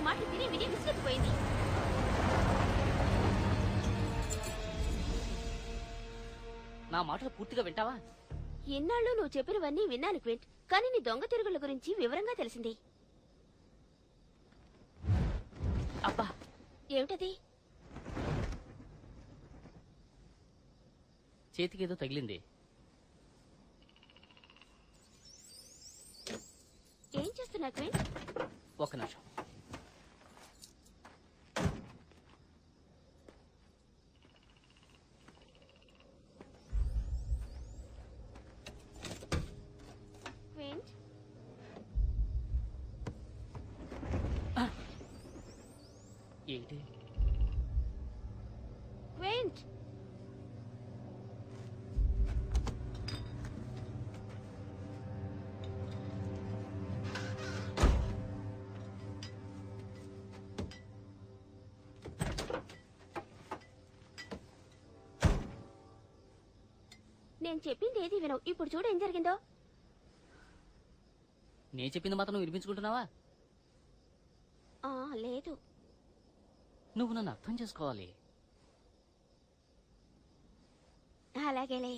మాటలు విని విని విసిగిపోయింది. నా మాటలు పూర్తిగా వింటావా? ఇన్నాళ్ళు నువ్వు చెప్పినవన్నీ విన్నాను క్వింట్, కానీ నీ దొంగ తిరుగుల గురించి వివరంగా తెలిసింది. అబ్బా, ఏమిటది? చేతికేదో తగిలింది. ఏం చేస్తున్నా క్వింట్? ఒక్క నిమిషం. క్వింట్, ఏంటి? క్వింట్, నేను చెప్పింది ఏది వినవు. ఇప్పుడు చూడు ఏం జరిగిందో. నేను చెప్పింది మాత్రం నువ్వు వినిపించుకుంటున్నావా? లేదు. నువ్వు నన్ను అర్థం చేసుకోవాలి. అలాగేలే.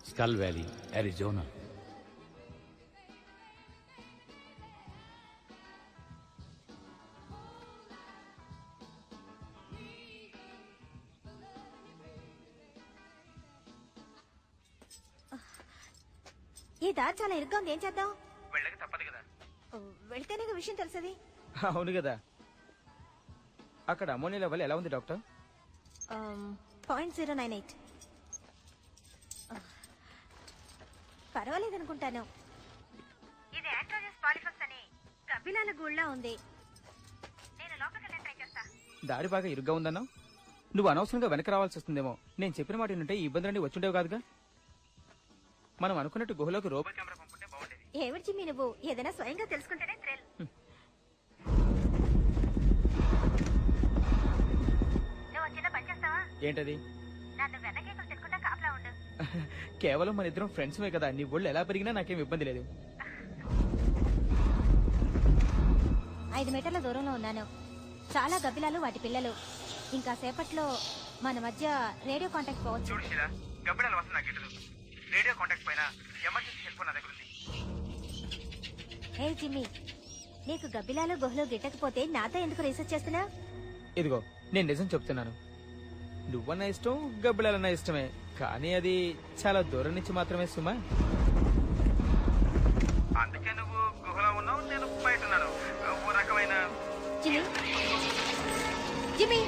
Skull Valley, Arizona. ఈ దారి చాలా ఇరుగ్గా ఉంది. ఏం చేద్దాం? వెళ్ళక తప్పదు కదా. వెళ్తేనే విషయం తెలుసది. అవును కదా. అక్కడ అమోనియా లెవెల్ ఎలా ఉంది డాక్టర్? 0.098. పర్వాలేదనుకుంటాను. ఇది ఆంట్రోజెస్ పాలిఫక్స్ అని కపిలాల గూళ్ళ ఉంది. నేను లోపలికి ట్రై చేస్తా. దారి బాగా ఇరుగ్గా ఉందన్నా. నువ్వు అనవసరంగా వెనక రావాల్సి వస్తుందేమో. నేను చెప్పిన మాట ఏంటంటే ఈ ఇబ్బందులన్నీ వచ్చుండేవి కాదుగా. మనం అనుకున్నట్టు గుహలోకి రోబో కెమెరా పంపుంటే బాగుండేది. ఏమిటి జిమ్మి, నువ్వు ఏదైనా స్వయంగా తెలుసుకుంటేనే థ్రిల్. నువ్వు చిన్న పని చేస్తావా? ఏంటది? నన్ను వెనకే తిరుగుకుంటా కాపలా ఉండు. కేవలం మన ఇద్దరం ఫ్రెండ్స్మే కదా. నీ ఒళ్ళు ఎలా పెరిగినా నాకేం ఇబ్బంది లేదు. 5 మీటర్ల దూరంలో ఉన్నాను. చాలా గబ్బిలాలు, వాటి పిల్లలు. ఇంకా సేపట్లో మన మధ్య రేడియో కాంటాక్ట్ పోవచ్చు. చూడు శిలా, గబ్బిలాల వస్తుంది నాకు ఎటుదు. రేడియో కాంటాక్ట్ పైన ఎమర్జెన్సీ హెల్ప్ నా దగ్గర ఉంది. హే జిమ్మి, నీకు గబ్బిలాలు గుహలో గిట్టకపోతే నాతో ఎందుకు రీసెర్చ్ చేస్తున్నా? ఇదిగో, నేను నిజం చెప్తున్నాను. నువ్వన్నా ఇష్టం, గబ్బిలాలన్నా ఇష్టమే. కానీ అది చాలా దూరం నుంచి మాత్రమే సుమా. అందుకే నువ్వు గుహలో ఉన్నావు, నేను బయట ఉన్నాను. ఓ రకమైన జిమ్మి, జిమ్మి,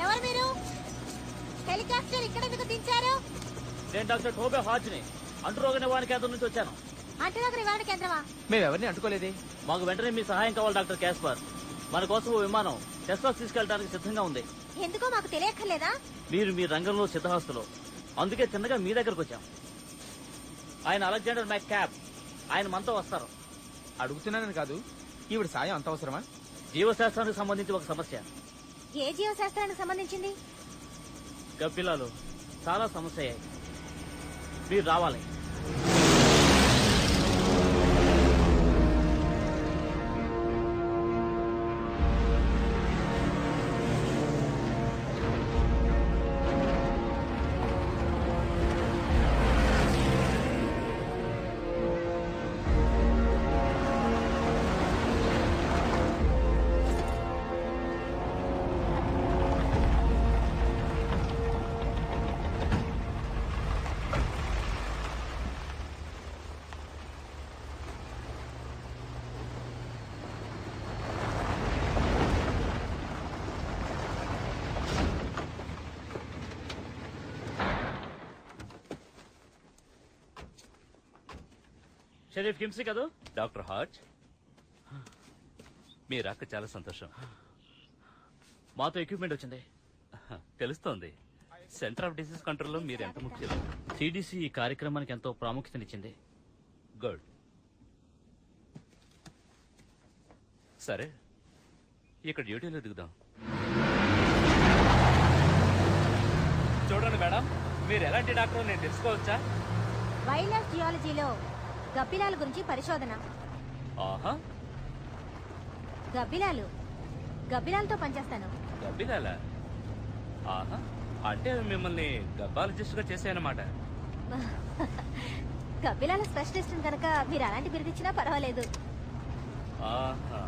ఎవరు మీరు? హెలికాప్టర్ ఇక్కడ ఎందుకు దించారు? నేను డాక్టర్ టోబే హాజ్ని, అంటురోగ నివారణ కేంద్రం నుంచి వచ్చాను. అంటునగర్ విమాన కేంద్రమా? మేమెవరిని అంటుకోలేదే. మాకు వెంటనే మీ సహాయం కావాలి డాక్టర్ క్యాస్పర్. మన కోసం ఓ విమానం టెస్లాస్ తీసుకెళ్ళడానికి సిద్ధంగా ఉంది. ఎందుకో మాకు తెలియక్కర్లేదా? మీరు మీ రంగంలో సిద్ధహస్తులు, అందుకే చిన్నగా మీ దగ్గరకు వచ్చాం. ఆయన అలెగ్జాండర్ మ్యాక్ క్యాప్, ఆయన మనతో వస్తారు. అడుగుతున్నానని కాదు, ఈవిడ సాయం అంత అవసరమా? జీవశాస్త్రానికి సంబంధించి ఒక సమస్య. ఏ జీవశాస్త్రానికి సంబంధించింది? గబ్బిలాలు చాలా సమస్య అయ్యాయి, మీరు రావాలి. షరీఫ్ కిమ్సీ కదూ? డాక్టర్ హార్ట్, మీ రాక చాలా సంతోషం. మాతో ఎక్విప్మెంట్ వచ్చింది. తెలుస్తోంది. సెంటర్ ఆఫ్ డిసీజ్ కంట్రోల్లో మీరు ఎంత ముఖ్యం. సిడిసి ఈ కార్యక్రమానికి ఎంతో ప్రాముఖ్యతనిచ్చింది. గుడ్. సరే, ఇక్కడ డ్యూటీలో దిగుదాం. చూడండి మేడం, మీరు ఎలాంటి డాక్టర్ నేను తెలుసుకోవచ్చా? వైల్డ్ లైఫ్ జియాలజీలో గబ్బిలాల గురించి పరిశోధన. ఆహా, గబ్బిలాలతో పనిచేస్తాను. గబ్బిలాలా? ఆహా, అంటే మిమ్మల్ని గబ్బాలజిస్ట్ గా చేశానమాట. గబ్బిలాల స్పెషలిస్ట్ కనుక మీరు అలాంటి బిరుదిచ్చినా పర్వాలేదు. ఆహా,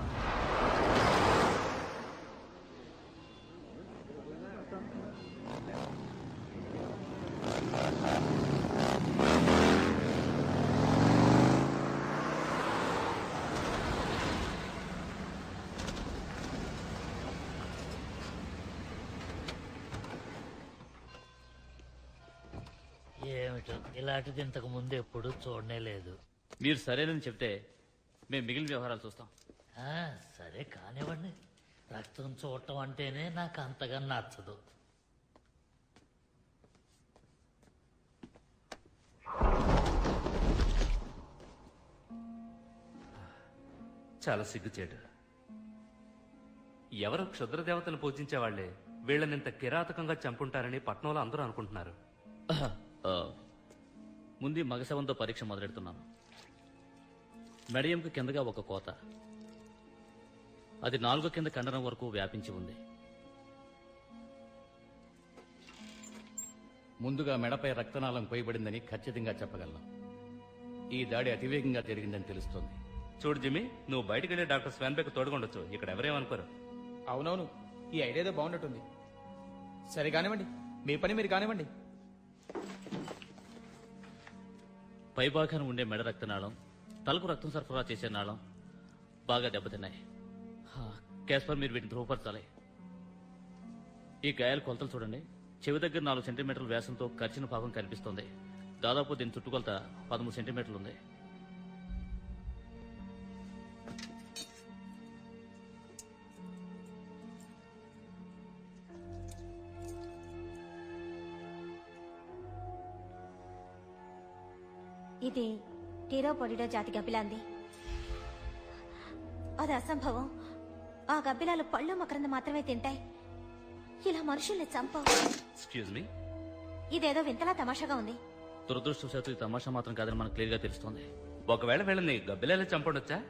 ఏమిటో ఇలాంటిది ఇంతకు ముందు ఎప్పుడు చూడనే లేదు. మీరు సరేనని చెప్తే మేము మిగిలిన వ్యవహారాలు చూస్తాం. సరే కానివ్వండి. రక్తం చూడటం అంటేనే నాకు అంతగా నచ్చదు. చాలా సిగ్గుచేటు. ఎవరో క్షుద్ర దేవతను పూజించేవాళ్లే వీళ్ళనింత కిరాతకంగా చంపుంటారని పట్నంలో అందరూ అనుకుంటున్నారు. ముందు మగశవంతో పరీక్ష మొదలెడుతున్నాను. మెడయంకు కిందగా ఒక కోత, అది 4 కింద కండరం వరకు వ్యాపించి ఉంది. ముందుగా మెడపై రక్తనాళం కోయబడిందని ఖచ్చితంగా చెప్పగలను. ఈ దాడి అతివేగంగా జరిగిందని తెలుస్తోంది. చూడు జిమ్మి, నువ్వు బయటకు వెళ్లి డాక్టర్ స్వాన్బెక్ తోడుకుండొచ్చు. ఇక్కడ ఎవరేమనుకోరు. అవునవును, ఈ ఐడియాతో బాగున్నట్టుంది. సరే కానివ్వండి, మీ పని మీరు కానివ్వండి. పైభాగాన ఉండే మెడ రక్తనాళం, తలకు రక్తం సరఫరా చేసే నాళం బాగా దెబ్బతిన్నాయి. క్యాస్పర్, మీరు వీటిని ధృవపరచాలి. ఈ గాయాల కొలతలు చూడండి. చెవి దగ్గర 4 సెంటీమీటర్ల వ్యాసంతో కరిచిన భాగం కనిపిస్తోంది. దాదాపు దీని చుట్టుకొలత 13 సెంటీమీటర్లు ఉంది. ఇది టీరోపొడిడో జాతి గబ్బిలాంది. అది అసంభవం. ఆ గబ్బిలాలు పళ్ళు మకరంద మాత్రమే తింటాయి. ఇలా మనుషుల్ని చంపవు. ఎక్స్క్యూజ్ మీ, ఇదేదో వింతలా తమాషాగా ఉంది. దురదృష్టవశాత్తు ఈ తమాషా మాత్రం కాదని మనకు క్లియర్ గా తెలుస్తోంది. ఒకవేళ వీళ్ళని గబ్బిలాలు చంపడొచ్చా?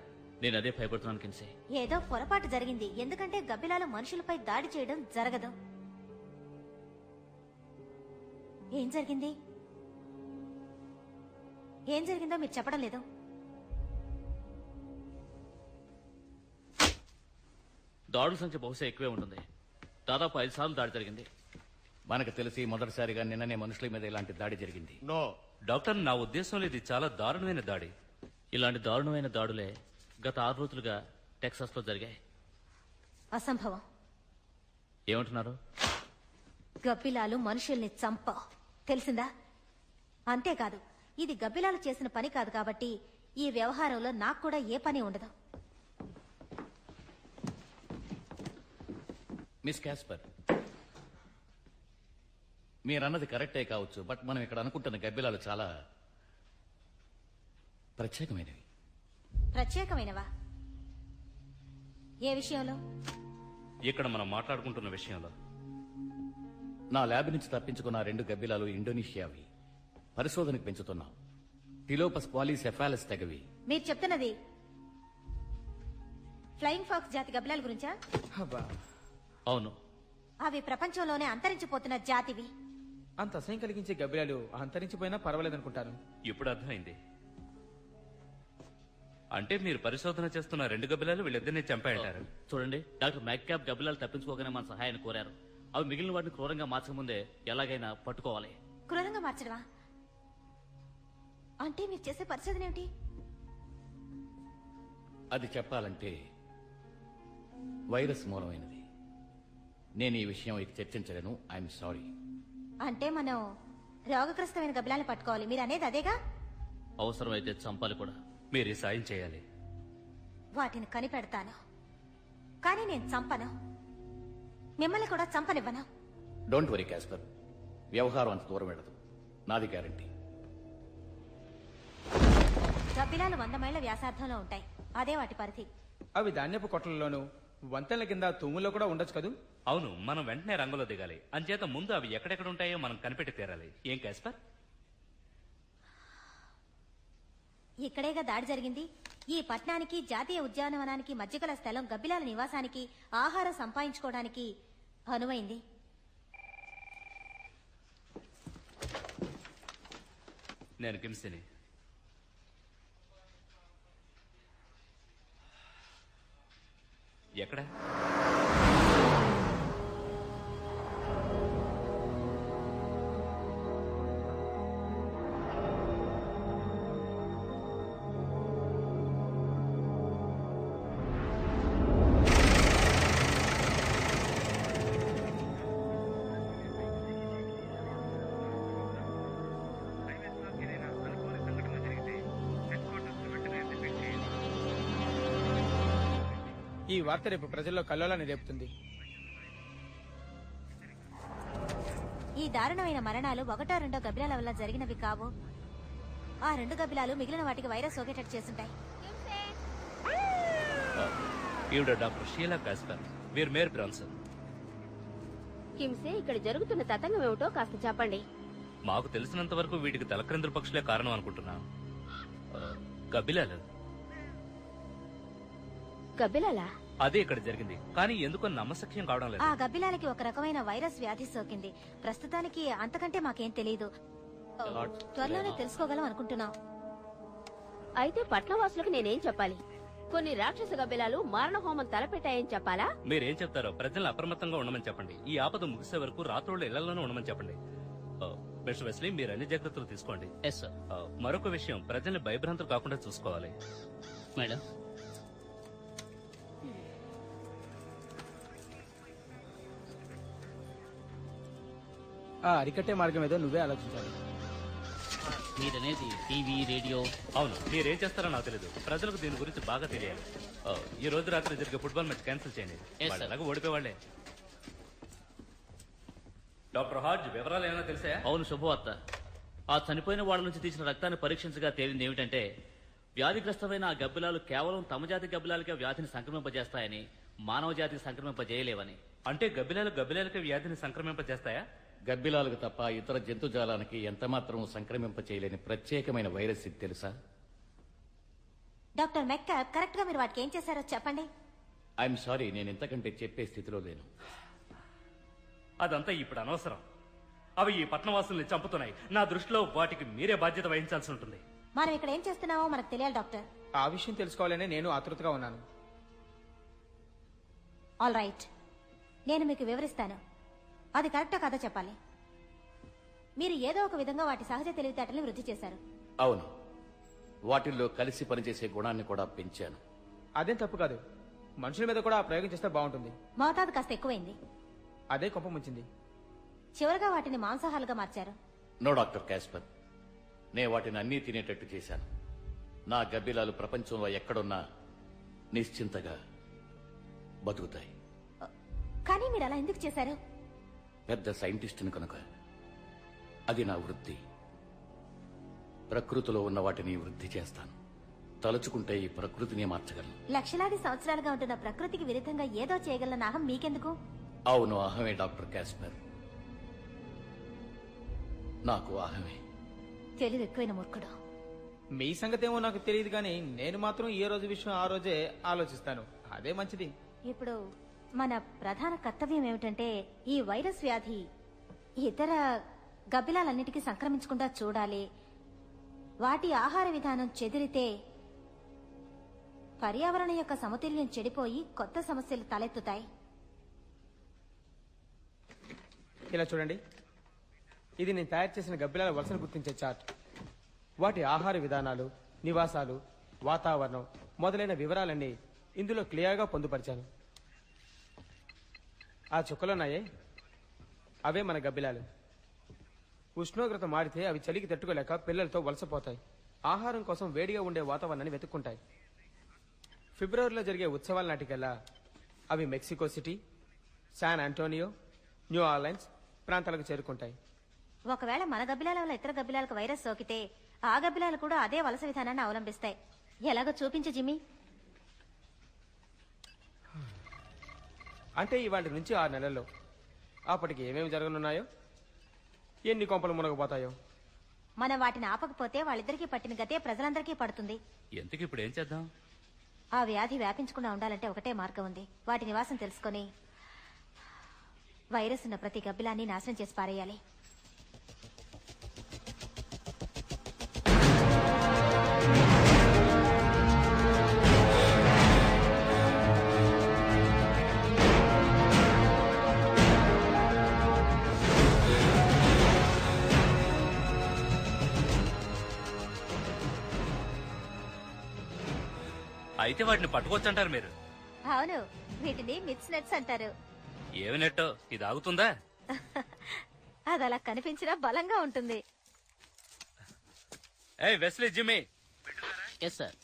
నేను అదే భయపడుతున్నాను కిన్సీ. ఏదో పొరపాటు జరిగింది. ఎందుకంటే గబ్బిలాలు మనుషులపై దాడి చేయడం జరగదు. ఏం జరిగింది? ఏం జరిగిందో మీరు చెప్పడం లేదు. దాడుల సంఖ్య బహుశా ఎక్కువే ఉంటుంది. దాదాపు 5 సార్లు దాడి జరిగింది. మనకు తెలిసి మొదటిసారిగా నిన్ననే మనుషుల మీద ఇలాంటి దాడి జరిగింది. నో డాక్టర్, నా ఉద్దేశంలో ఇది చాలా దారుణమైన దాడి. ఇలాంటి దారుణమైన దాడులే గత 6 రోజులుగా టెక్సాస్ లో జరిగాయి. అసంభవం. ఏమంటున్నారు? గబ్బిలాలు మనుషుల్ని చంప తెలిసిందా? అంతేకాదు, ఇది గబ్బిలాలు చేసిన పని కాదు కాబట్టి ఈ వ్యవహారంలో నాకు కూడా ఏ పని ఉండదు. మిస్ క్యాస్పర్, మీరన్నది కరెక్టే కావచ్చు, బట్ మనం ఇక్కడ అనుకుంటున్న గబ్బిలాలు చాలా ప్రత్యేకమైనవి. ప్రత్యేకమైనవా? ఏ విషయంలో? ఇక్కడ మనం మాట్లాడుకుంటున్న విషయంలో. నా ల్యాబ్ నుంచి తప్పించుకున్న 2 గబ్బిలాలు ఇండోనేషియావి. పరిశోధనకు పెంచుతున్నాం. టిలోపస్ పాలీసెఫాలస్ తెగవి. మీరు చెప్తున్నది ఫ్లయింగ్ ఫాక్స్ జాతి గబ్బిలాల గురించా? అబ్బా, అవును. అవి ప్రపంచంలోనే అంతరించిపోతున్న జాతివి. అంత అసహ్యం కలిగించే గబ్బిలాలు అంతరించిపోయినా పర్వాలేదనుకుంటాను. ఇప్పుడు అర్థమైంది. అంటే మీరు పరిశోధన చేస్తున్న 2 గబ్బిలాలు వీళ్ళిద్దరిని చంపాయంటారు. చూడండి, డాక్టర్ మ్యాక్క్యాబ్ గబ్బిలాలు తప్పించుకోగానే మన సహాయాన్ని కోరారు. అవి మిగిలిన వాటిని క్రూరంగా మార్చకముందే ఎలాగైనా పట్టుకోవాలి. క్రూరంగా మార్చడమా? అంటే మీరు చేసే పరిశోధన ఏమిటి? అది చెప్పాలంటే వైరస్ మూలమైనది. నేను ఈ విషయం ఇక చర్చించలేను. I'm sorry. అంటే మనం రోగగ్రస్తమైన గబ్బిలాలను పట్టుకోవాలి, మీరు అనేది అదేగా? అవసరమైతే చంపాలి కూడా. మీరు ఈ సాయం చేయాలి. వాటిని కనిపెడతాను, కానీ నేను చంపను. మిమ్మల్ని కూడా చంపనివ్వను. డోంట్ వరీ క్యాస్పర్, వ్యవహారం అంత దూరం వెళ్ళదు. నాది గ్యారంటీ. గబ్బిలాలు 100 మైళ్ల వ్యాసార్థంలో ఉంటాయి. అదే వాటి పరిధి. అవి ధాన్యపు కొట్లలోనూ వంతెనల కింద తూముల్లో కూడా ఉండొచ్చు కదూ? అవును, మనం వెంటనే రంగంలో దిగాలి. అంచేత ముందు అవి ఎక్కడెక్కడ ఉంటాయో మనం కనిపెట్టి తీరాలి. ఏం క్యాస్పర్? ఇక్కడేగా దాడి జరిగింది. ఈ పట్టణానికి జాతీయ ఉద్యానవనానికి మధ్య గల స్థలం గబ్బిలాల నివాసానికి, ఆహారం సంపాదించుకోవడానికి అనువైంది. నేను కిమ్సిని. ఎక్కడ? ఈ వార్త రేపు ప్రజల్లో కల్లోలాన్ని రేపుతుంది. ఈ దారుణమైన మరణాలు 1-2 గబ్బిలాల వల్ల జరిగినవి కావు. ఆ 2 గబ్బిలాలు మిగిలిన వాటికి వైరస్ సోకేటట్టు చేసుంటాయి. ఈవిడ డాక్టర్ షీలా క్యాస్పర్, వీరు మేర్ బ్రాన్సన్. కిమ్సే, ఇక్కడ జరుగుతున్న తతంగం ఏమిటో కాస్త చెప్పండి. మాకు తెలిసినంత వరకు వీటికి తలక్రిందుల పక్షులే కారణం అనుకుంటున్నాం. గబ్బిలాలు. గబ్బిలాలా? అదే ఇక్కడ జరిగింది, కానీ ఎందుకో నమ్మశక్యం కావడం లేదు. ఆ గబ్బిలాలకి ఒక రకమైన వైరస్ వ్యాధి సోకింది. ప్రస్తుతానికి అంతకంటే మాకేం తెలియదు. త్వరలోనే తెలుసుకోగలం అనుకుంటున్నాం. అయితే పట్నవాసులకు నేనేం చెప్పాలి? కొన్ని రాక్షస గబ్బిలాలు మారణహోమం తలపెట్టాయని చెప్పాలా? మీరేం చెప్తారో ప్రజలను అప్రమత్తంగా ఉండమని చెప్పండి. ఈ ఆపద ముగిసే వరకు రాత్రుళ్ళు ఇళ్లలోనే ఉండమని చెప్పండి. మిస్టర్ వెస్లీ, మీరు అన్ని జాగ్రత్తలు తీసుకోండి. Yes sir. మరొక విషయం, ప్రజల్ని భయభ్రాంతులు కాకుండా చూసుకోవాలి. మేడం, ఆ అరికట్టే మార్గం ఏదో నువ్వే ఆలోచించాలి. మీరనేది టీవీ, రేడియో. అవును, మీరేం చేస్తారో నాకు తెలియదు. ప్రజలకు దీని గురించి బాగా తెలియాలి. ఈ రోజు రాత్రి జరిగే ఫుట్బాల్ మ్యాచ్ క్యాన్సిల్ చేయండి. వాళ్ళు ఎలాగో ఓడిపోవాళ్లే. డాక్టర్ హార్జ్, వివరాలు ఏమైనా తెలిసా? అవును, శుభవార్త. ఆ చనిపోయిన వాళ్ళ నుంచి తీసిన రక్తాన్ని పరీక్షించగా తేలింది ఏమిటంటే వ్యాధిగ్రస్తమైన ఆ గబ్బిలాలు కేవలం తమ జాతి గబ్బిలాలకే వ్యాధిని సంక్రమింపజేస్తాయని, మానవ జాతికి సంక్రమింపజేయలేవని. అంటే గబ్బిలాలకే వ్యాధిని సంక్రమింపజేస్తాయా? గబ్బిలాలకు తప్ప ఇతర జంతుజాలానికి ఎంతమాత్రం సంక్రమింప చేయలేని ప్రత్యేకమైన వైరస్ ఇది తెలుసా? డాక్టర్ మెక్కాబ్, కరెక్ట్ గా మీరు వాటికి ఏం చేశారో చెప్పండి. ఐఎమ్ సారీ, నేను ఇంతకంటే చెప్పే స్థితిలో లేను. అదంతా ఇప్పుడు అనవసరం. అవి ఈ పట్నవాసుల్ని చంపుతున్నాయి. నా దృష్టిలో వాటికి మీరే బాధ్యత వహించాల్సి ఉంటుంది. మనం ఇక్కడ ఏం చేస్తున్నామో మనకు తెలియాలి డాక్టర్. ఆ విషయం తెలుసుకోవాలనే నేను ఆతృతగా ఉన్నాను. ఆల్ రైట్, నేను మీకు వివరిస్తాను. అది కరెక్టా కాదో చెప్పాలి. మీరు ఏదో ఒక విధంగా వాటి సహజ తెలివితేటల్ని వృద్ధి చేశారు. అవును, వాటిల్లో కలిసి పనిచేసే గుణాన్ని కూడా పెంచాను. అదేం తప్పు కాదు. మనుషుల మీద కూడా ఆ ప్రయోగం చేస్తే బాగుంటుంది. మోతాదు కాస్త ఎక్కువైంది. అదే కొంప ముంచింది. చివరగా వాటిని మాంసాహాలుగా మార్చారు. నో డాక్టర్ క్యాస్పర్, నే వాటిని అన్నీ తినేటట్టు చేశాను. నా గబ్బిలాలు ప్రపంచంలో ఎక్కడున్నా నిశ్చింతగా బతుకుతాయి. కానీ మీరు అలా ఎందుకు చేశారు? పెద్ద సైంటిస్టుని కనుక. అది నా వృత్తి. ప్రకృతిలో ఉన్న వాటిని వృద్ధి చేస్తాను. తలుచుకుంటే ఈ ప్రకృతిని మార్చగలను. లక్షలాది సంవత్సరాలుగా ఉంటున్న ప్రకృతికి విరుద్ధంగా ఏదో చేయగలన అహం మీకెందుకు? అవును, అహమే డాక్టర్ కాస్పర్. నాకు అహమే. తెలివి ఎక్కువైన మూర్ఖుడు. మీ సంగతేమో నాకు తెలియదు కానీ నేను మాత్రం ఏ రోజు విషయం ఆ రోజే ఆలోచిస్తాను. అదే మంచిది. ఇప్పుడు మన ప్రధాన కర్తవ్యం ఏమిటంటే ఈ వైరస్ వ్యాధి ఇతర గబ్బిలాలన్నిటికీ సంక్రమించకుండా చూడాలి. వాటి ఆహార విధానం చెదిరితే పర్యావరణం యొక్క సమతుల్యం చెడిపోయి కొత్త సమస్యలు తలెత్తుతాయి. ఇలా చూడండి, ఇది నేను తయారు చేసిన గబ్బిలాల వలసను గుర్తించే చార్ట్. వాటి ఆహార విధానాలు, నివాసాలు, వాతావరణం మొదలైన వివరాలన్నీ ఇందులో క్లియర్గా పొందుపరిచాను. ఆ చుక్కలున్నాయే అవే మన గబ్బిలాలు. ఉష్ణోగ్రత మారితే అవి చలికి తట్టుకోలేక పిల్లలతో వలసపోతాయి. ఆహారం కోసం వేడిగా ఉండే వాతావరణాన్ని వెతుక్కుంటాయి. ఫిబ్రవరిలో జరిగే ఉత్సవాల నాటికల్లా అవి Mexico City, San Antonio, New Orleans ప్రాంతాలకు చేరుకుంటాయి. ఒకవేళ మన గబ్బిలాల వల్ల ఇతర గబ్బిలాలకు వైరస్ సోకితే ఆ గబ్బిలాలు కూడా అదే వలస విధానాన్ని అవలంబిస్తాయి. ఎలాగో చూపించు జిమ్మీ. అంటే ఇవాటి నుంచి 6 నెలల్లో అప్పటికి ఏమేమి జరగనున్నాయో, ఎన్ని కొంపలు మునగపోతాయో. మనం వాటిని ఆపకపోతే వాళ్ళిద్దరికీ పట్టిన గతే ప్రజలందరికీ పడుతుంది. ఎందుకు ఇప్పుడు ఏం చేద్దాం? ఆ వ్యాధి వ్యాపించకుండా ఉండాలంటే ఒకటే మార్గం ఉంది. వాటి నివాసం తెలుసుకొని వైరస్ ఉన్న ప్రతి గబ్బిలాన్ని నాశనం చేసి పారేయాలి. అయితే వాటిని పట్టుకోవచ్చంటారు మీరు? అవును, వీటిని మిక్స్ నెట్స్ అంటారు. ఏమి నెట్టో ఇది ఆగుతుందా? అది అలా కనిపించినా బలంగా ఉంటుంది. ఏయ్ వెస్లీ, జిమ్మీ, ఎస్ సార్.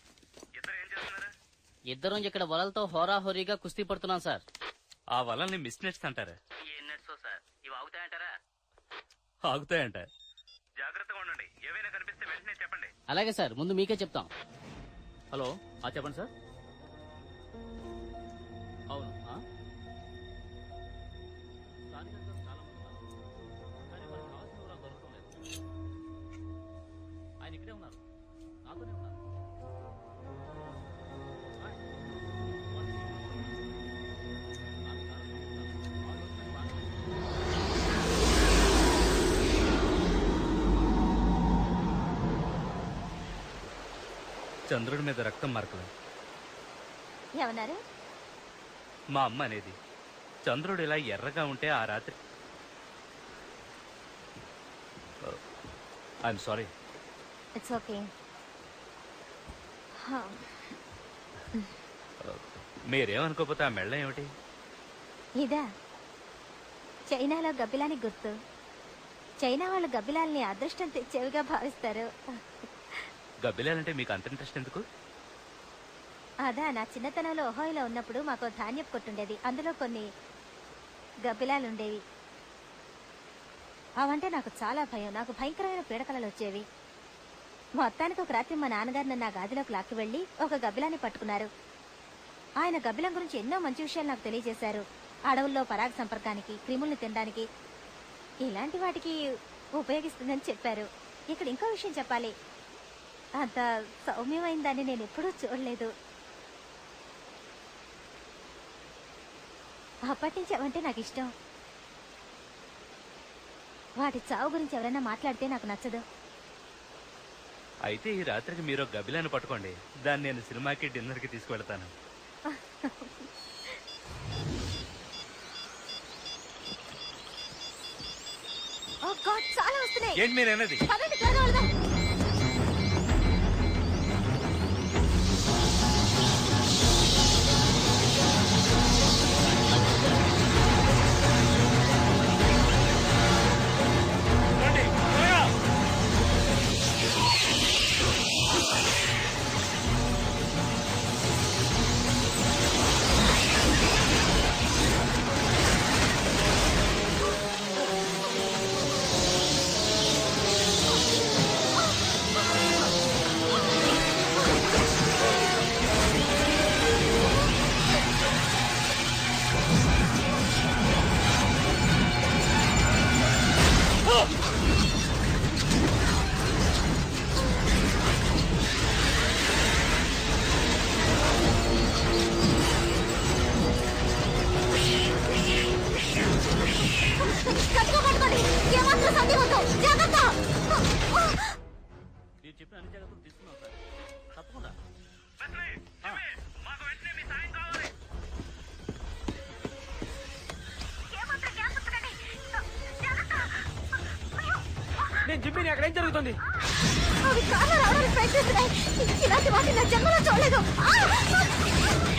ఇద్దరం ఇక్కడ వలలతో హోరాహోరీగా కుస్తీ పడుతున్నాం సార్. ఆ వలల్ని మిస్ నెట్స్ అంటారా? సార్ ఇవి ఆగుతాయంటారా? ఆగుతాయంట. జాగ్రత్తగా ఉండండి. ఏవైనా కనిపిస్తే వెంటనే చెప్పండి. అలాగే సార్, ముందు మీకే చెప్తాం. హలో, చెప్పండి సార్. అవును, స్థానికంగా చాలా మంది ఉన్నారు. కానీ వారికి కావాల్సిన వివరాలు దొరకడం లేదు. ఆయన ఇక్కడే ఉన్నారు, నాతోనే ఉన్నారు. చంద్రుడి మీద రక్తం మార్కలు. ఏమన్నారు? మా అమ్మ అనేది చంద్రుడు ఇలా ఎర్రగా ఉంటే ఆ రాత్రి. I'm sorry. It's okay. మీరేమనుకోకపోతే ఆ మెళ్ళ ఏమిటి? ఇదా చైనాలో గబ్బిలాని గుర్తు. చైనా వాళ్ళు గబ్బిలాల్ని అదృష్టం తెచ్చేవిగా భావిస్తారు. గబ్బిలాలంటే మీకు అంత ఇంట్రెస్ట్ ఎందుకు? అదా, నా చిన్నతనంలో ఒహోయిలో ఉన్నప్పుడు మాకు ధాన్యపు కొట్టుండేది. అందులో కొన్ని గబ్బిలాలుండేవి. అవంటే నాకు చాలా భయం. నాకు భయంకరమైన పీడకలలు వచ్చేవి. మొత్తానికి ఒక రాత్రి మా నాన్నగారు నన్ను ఆ గాదిలోకి లాక్కి వెళ్లి ఒక గబ్బిలాన్ని పట్టుకున్నారు. ఆయన గబ్బిలం గురించి ఎన్నో మంచి విషయాలు నాకు తెలియజేశారు. అడవుల్లో పరాగ సంపర్కానికి, క్రిముల్ని తినడానికి, ఇలాంటి వాటికి ఉపయోగిస్తుందని చెప్పారు. ఇక్కడ ఇంకో విషయం చెప్పాలి. అంత సౌమ్యమైన దాన్ని నేను ఎప్పుడూ చూడలేదు. అప్పటి నుంచి అవంటే నాకు ఇష్టం. వాటి చావు గురించి ఎవరైనా మాట్లాడితే నాకు నచ్చదు. అయితే ఈ రాత్రికి మీరు గబ్బిలాన్ని పట్టుకోండి. దాన్ని నేను సినిమాకి డిన్నర్కి తీసుకువెళ్తాను. ఓ గాడ్, చాలా వస్తున్నాయి. ఏంటి మీరు అనేది? పదండి, త్వరగా వెళ్దాం. కట్టుకో పట్టుకోండి. ఏమాత్రం సందేహం జాగ్రత్త. మీరు చెప్పిన అన్ని జాగ్రత్తలు తీసుకున్నాం సార్. తప్పకుండా. నేను జిమ్మిని అక్కడ ఏం జరుగుతుంది? అవి కార్లో రావడానికి ప్రయత్నిస్తున్నాయి. ఇలాంటి వాటిని నా జన్మలో చూడలేదు.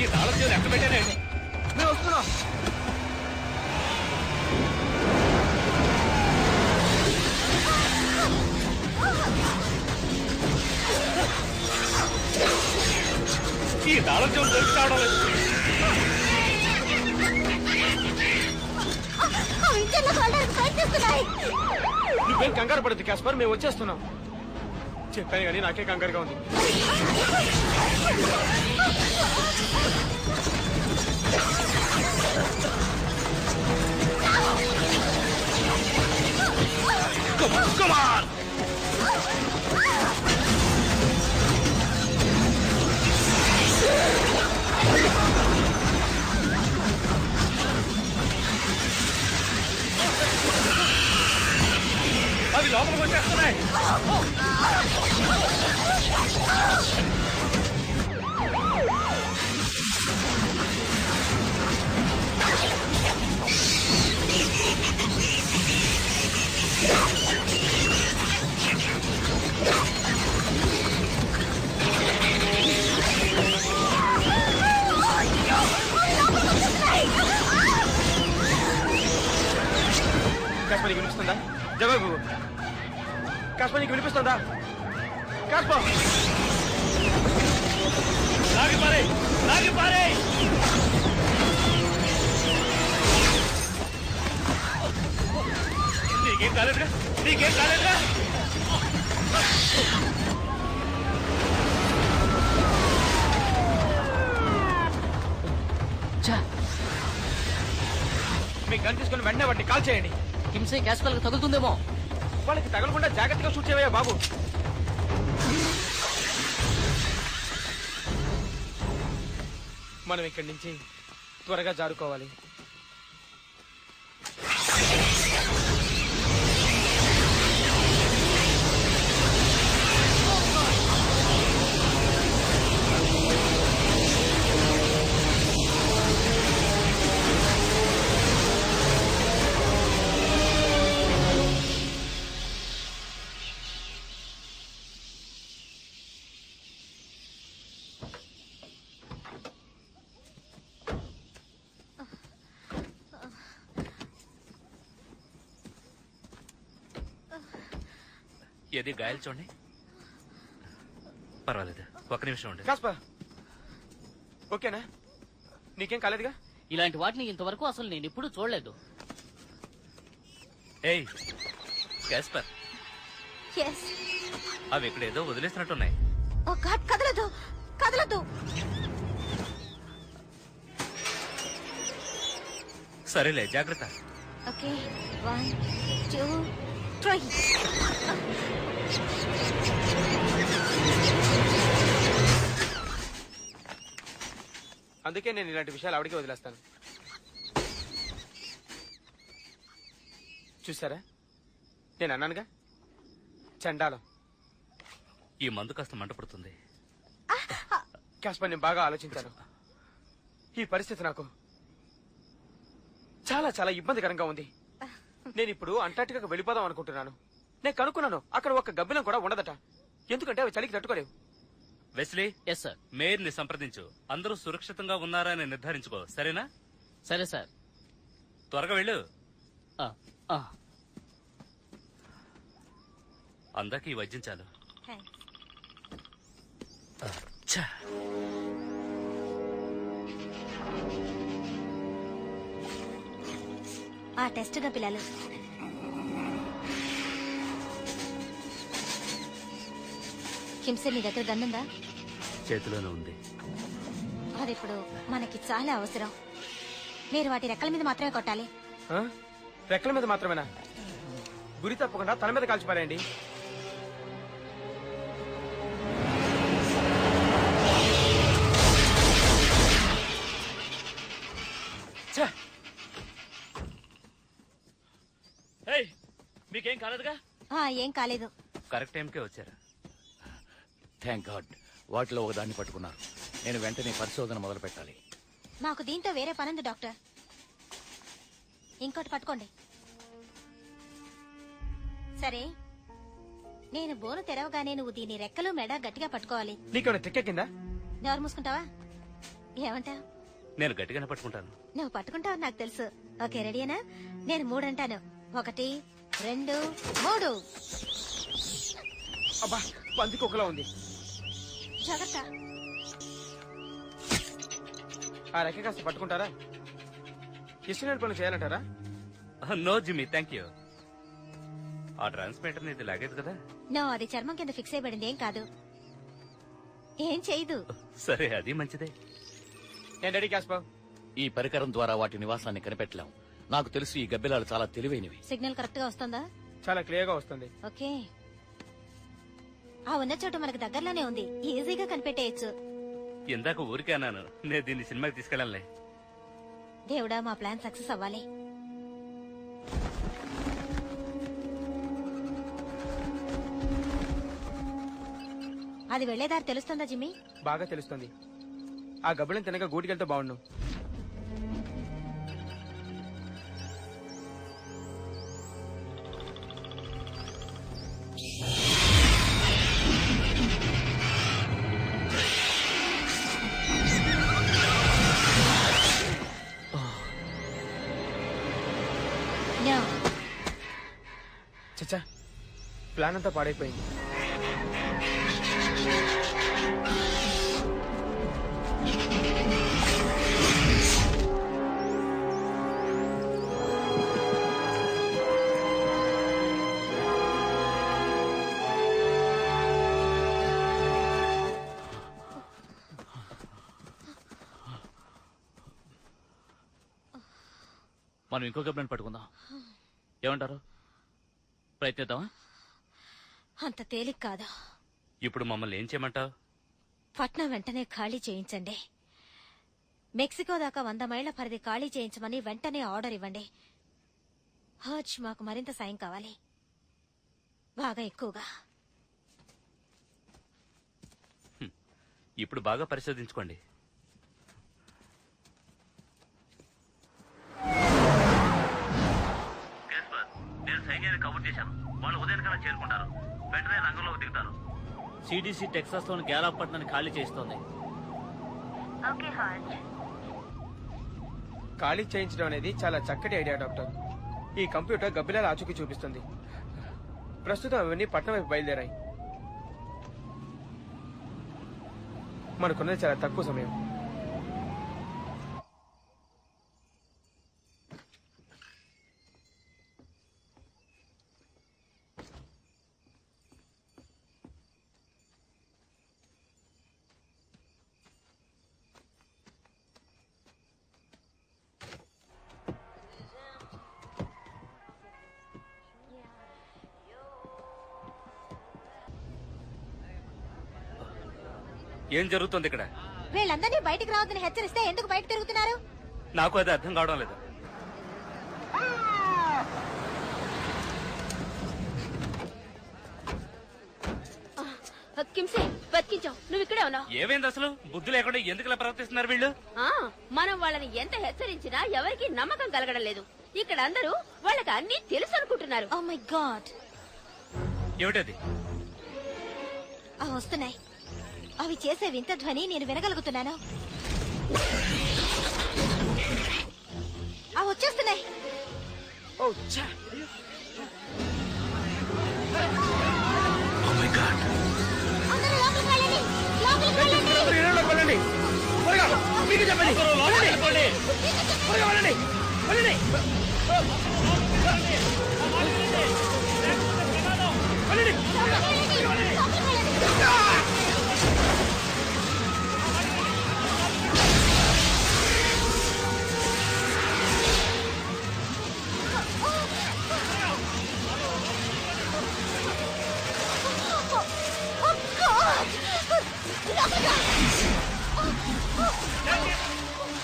ఈ తాళం చెవులు ఎక్కడ పెట్టానే? మేము వస్తున్నాం. ఈ తాళం చెవులు దొరికి రావడం లేదు. అవి ఇంటిలోకి వెళ్ళడానికి ప్రయత్నిస్తున్నాయి. నువ్వేం కంగారు పడద్దు క్యాస్పర్, మేము వచ్చేస్తున్నాం. చెప్పాను కానీ నాకే కంగారుగా ఉంది. Come on! అవి లోపలికి వచ్చేస్తున్నాయి. కాస్పర్ నీకు వినిపిస్తుందా? జవాబు. కాస్పర్ నీకు వినిపిస్తుందా? కాస్పర్ లాగి పారే, లాగి పారే. నీకేం కాలేదుగా, నీకేం కాలేదుగా. మీ గన్ తీసుకుని వెంటనే వాటిని కాల్ చేయండి. కిమ్సే క్యాస్పల్ తగులుతుందేమో. వాళ్ళకి తగలకుండా జాగ్రత్తగా షూట్ చేయవయ్యా బాబు. మనం ఇక్కడి నుంచి త్వరగా జారుకోవాలి. ఏది గాయాలు చూడండి. పర్వాలేదు, ఒక్క నిమిషం ఉండి. కాస్పర్ ఓకేనా? నీకేం కాలేదుగా? ఇలాంటి వాటిని ఇంతవరకు అసలు నేను ఎప్పుడూ చూడలేదు. ఏయ్ క్యాస్పర్, ఎస్. అవి ఇక్కడ ఏదో వదిలేసినట్టున్నాయి. ఓ గాడ్, కదలదు కదలదు. సరేలే, జాగ్రత్త. ఓకే, 1 2 3. అందుకే నేను ఇలాంటి విషయాలు ఆవిడికి వదిలేస్తాను. చూసారా, నేను అన్నానుగా చండాలం. ఈ మందు కాస్త మంట పడుతుంది. కాస్పర్ నేను బాగా ఆలోచించాను. ఈ పరిస్థితి నాకు చాలా చాలా ఇబ్బందికరంగా ఉంది. నేను ఇప్పుడు అంటార్టికాకు వెళ్ళిపోదాం అనుకుంటున్నాను. నేను కనుక్కున్నాను, అక్కడ ఒక గబ్బిలం కూడా ఉండదట. ఎందుకంటే అవి చలికి తట్టుకోలేవు. Wesley, yes sir. మేయర్ ని సంప్రదించు. అందరూ సురక్షితంగా ఉన్నారా అని నిర్ధారించుకో, సరేనా? సరే సార్. త్వరగా వెళ్ళు. ఆ, ఆ. అందాక ఈ వైద్యం చాలు. థాంక్స్. ఛా. ఆ టెస్ట్గా పిల్లలు. హింస నీ దగ్గర గన్నుందా? చేతిలోనే ఉంది. అది ఇప్పుడు మనకి చాలా అవసరం. మీరు వాటి రెక్కల మీద మాత్రమే కొట్టాలి. ఆ? రెక్కల మీద మాత్రమేనా? గురి తప్పకుండా తల మీద కాల్చిపారేయండి. మీకేం కాలేదుగా? ఏం కాలేదు. కరెక్ట్ టైంకే వచ్చారు. Thank God. వాటిలో ఒకదాన్ని పట్టుకున్నారు. నేను వెంటనే పరిశోధన మొదలు పెట్టాలి. నాకు దీంతో వేరే పనుంది డాక్టర్. ఇంకోటి పట్టుకోండి. సరే, నేను బోను తెరవగానే నువ్వు దీని రెక్కలు మెడ గట్టిగా పట్టుకోవాలి. నీకేమైనా తిక్కెక్కిందా? నోరు మూసుకుంటావా? ఏమంటావు? నేను గట్టిగానే పట్టుకుంటాను. నువ్వు పట్టుకుంటావు నాకు తెలుసు. ఓకే, రెడీనా? నేను 3 అంటాను. 1 2 3. అబ్బా, పందికొకలా ఉంది. జాగ్రత్త. ఆ రెక్క కాస్త పట్టుకుంటారా? ఇష్టమైన పనులు చేయాలంటారా? No Jimmy, thank you. ఆ ట్రాన్స్మిటర్ ఇది లాగేది కదా? నో, అది చర్మం కింద ఫిక్స్ అయిపడింది. ఏం కాదు, ఏం చేయదు. సరే, అది మంచిదే. నేను రెడీ కాస్పావ్. ఈ పరికరం ద్వారా వాటి నివాసాన్ని కనిపెట్టలేం. నాకు తెలుసు ఈ గబ్బిలాలు చాలా తెలివైనవి. సిగ్నల్ కరెక్ట్ గా వస్తుందా? చాలా క్లియర్ గా వస్తుంది. ఓకే, ఆ ఉన్న చోటు మనకు దగ్గరలోనే ఉంది. ఈజీగా కనిపెట్టేయచ్చు. ఇందాక ఊరికే అన్నాను, నేను దీన్ని సినిమాకి తీసుకెళ్ళాలే. దేవుడా, మా ప్లాన్ సక్సెస్ అవ్వాలి. అది వెళ్లేదారి తెలుస్తుందా జిమ్మీ? బాగా తెలుస్తుంది. ఆ గబ్బిలం తినగా గూటికెళ్తే బాగుండు. చచ్చా, ప్లాన్ అంతా పాడైపోయింది. మనం ఇంకో గబ్బిలాన్ని పట్టుకుందాం. ఏమంటారు? ప్రయత్నిద్దామా? అంత తేలిక కాదు. ఇప్పుడు మమ్మల్ని ఏం చేయమంటావు? పట్నం వెంటనే ఖాళీ చేయించండి. మెక్సికో దాకా 100 మైళ్ల పరిధి ఖాళీ చేయించమని వెంటనే ఆర్డర్ ఇవ్వండి. హర్జ్, మాకు మరింత సాయం కావాలి, బాగా ఎక్కువగా. ఇప్పుడు బాగా పరిశోధించుకోండి. నేను సైన్యాన్ని కవర్ చేశాను. వాళ్ళు ఉదయానికన్నా చేరుకుంటారు. వెంటనే రంగంలోకి దిగుతారు. సిడిసి టెక్సాస్ లోని గ్యాలప్ పట్టణాన్ని ఖాళీ చేస్తోంది. ఖాళీ చేయించడం అనేది చాలా చక్కటి ఐడియా డాక్టర్. ఈ కంప్యూటర్ గబ్బిలాల ఆచూకీ చూపిస్తుంది. ప్రస్తుతం అవన్నీ పట్నం వైపు బయలుదేరాయి. మనకున్నది చాలా తక్కువ సమయం. ఏం జరుగుతుంది ఇక్కడ? వీళ్ళందరినీ బయటికి రావద్దని హెచ్చరిస్తే ఎందుకు బయట తిరుగుతున్నారు? నాకు అది అర్థం కావడం లేదు. కిమ్సే, బతికించావు. నువ్వు ఇక్కడే ఉన్నావు. ఏమైంది అసలు? బుద్ధి లేకుండా ఎందుకు ఇలా ప్రవర్తిస్తున్నారు వీళ్ళు? మనం వాళ్ళని ఎంత హెచ్చరించినా ఎవరికి నమ్మకం కలగడం లేదు. ఇక్కడ అందరూ వాళ్ళకి అన్ని తెలుసు అనుకుంటున్నారు. ఓ మై గాడ్, ఏమిటది? వస్తున్నాయి. అవి చేసే వింత ధ్వని నేను వినగలుగుతున్నాను. అవి వచ్చేస్తున్నాయి. అందరూ లోపలికి వెళ్ళండి, లోపలికి వెళ్ళండి.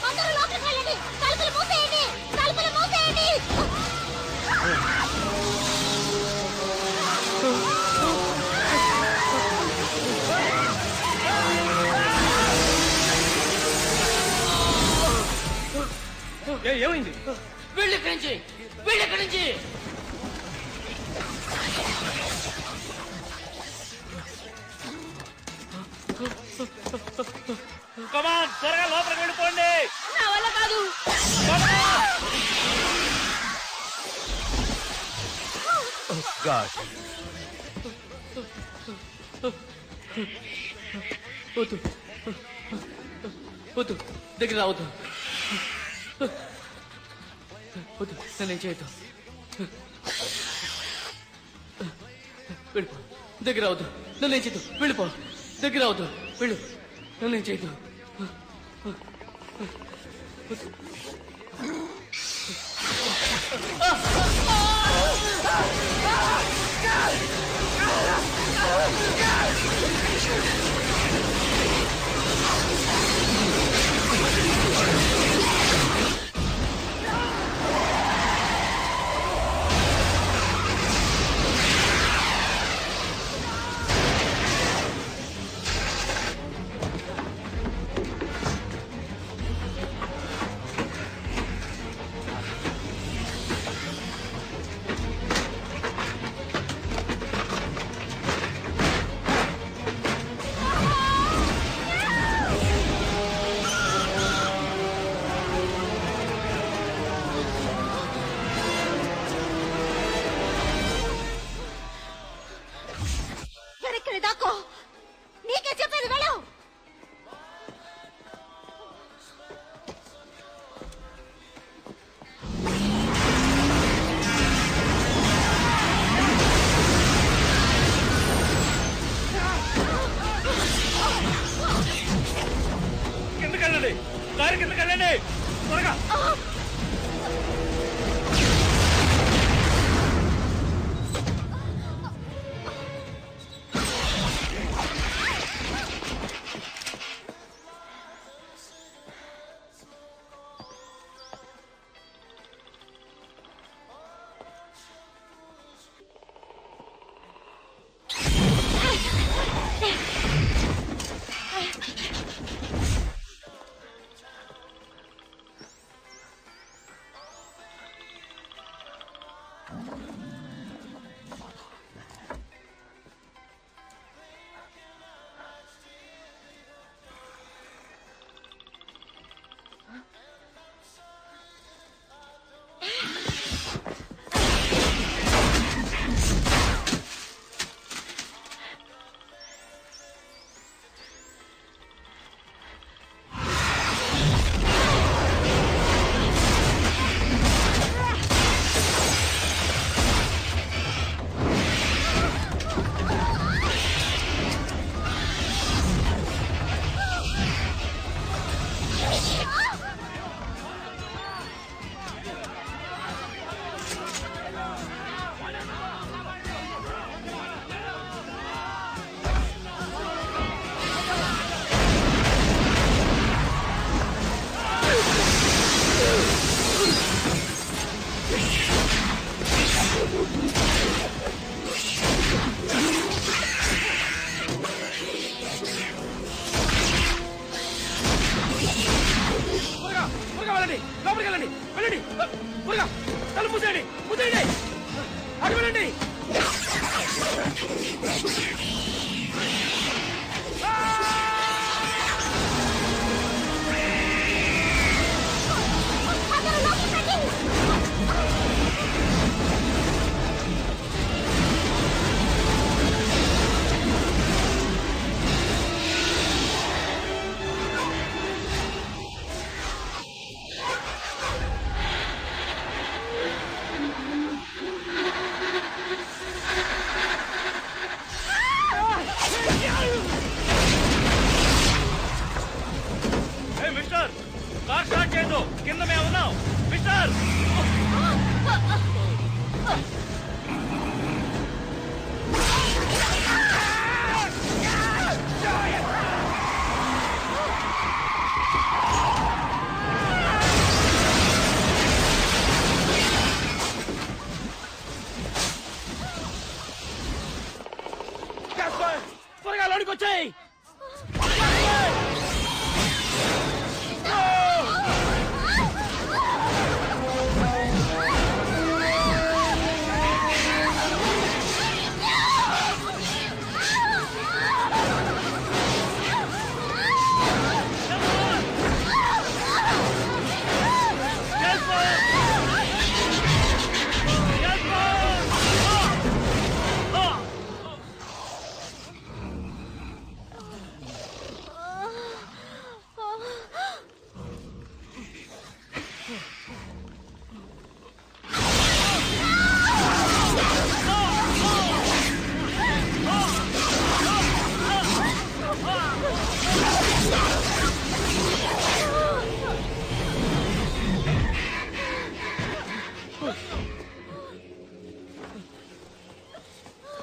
అందరూ లోపలికి వెళ్ళండి. తలుపులు మూసేయండి, తలుపులు మూసేయండి. ఏమైంది? వెళ్ళి ఇక్కడి నుంచి, వెళ్ళి ఇక్కడి నుంచి. కమాన్, త్వరగా లోపలికి వెళ్ళిపోండి. నా వల్ల కాదు. వద్దు వద్దు, దగ్గర రావద్దు. వద్దు, నన్ను చేయొద్దు. వెళ్ళిపో, దగ్గర రావద్దు. నన్ను చేయొద్దు, వెళ్ళిపో. దగ్గర రావద్దు, వెళ్ళు. నన్ను చేయొద్దు. వెనక్కి దాక్కో. నీకే చెప్పేది, వెళ్ళు. కిందకెళ్ళండి, దారి కిందకెళ్ళండి త్వరగా. వెళ్ళండి, లోపలికి వెళ్ళండి, వెళ్ళండి త్వరగా. తలుపు మూసేయండి, మూసేయండి. అటు వెళ్ళండి.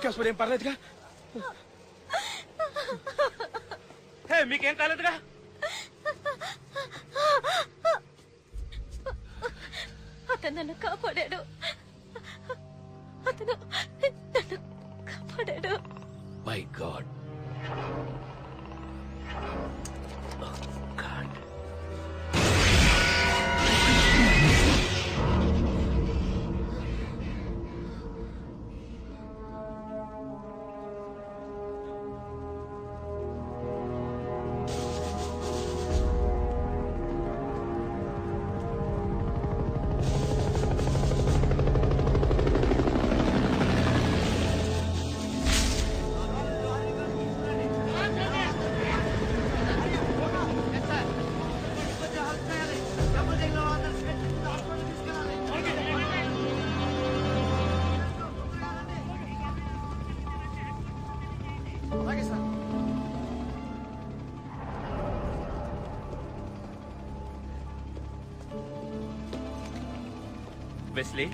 కాశ్మీర్ ఏం పర్లేదుగా? హే మీకేం కాలేదుగా? అతను నన్ను కాపాడాడు. అతను నన్ను కాపాడాడు. My God. వెస్లీ,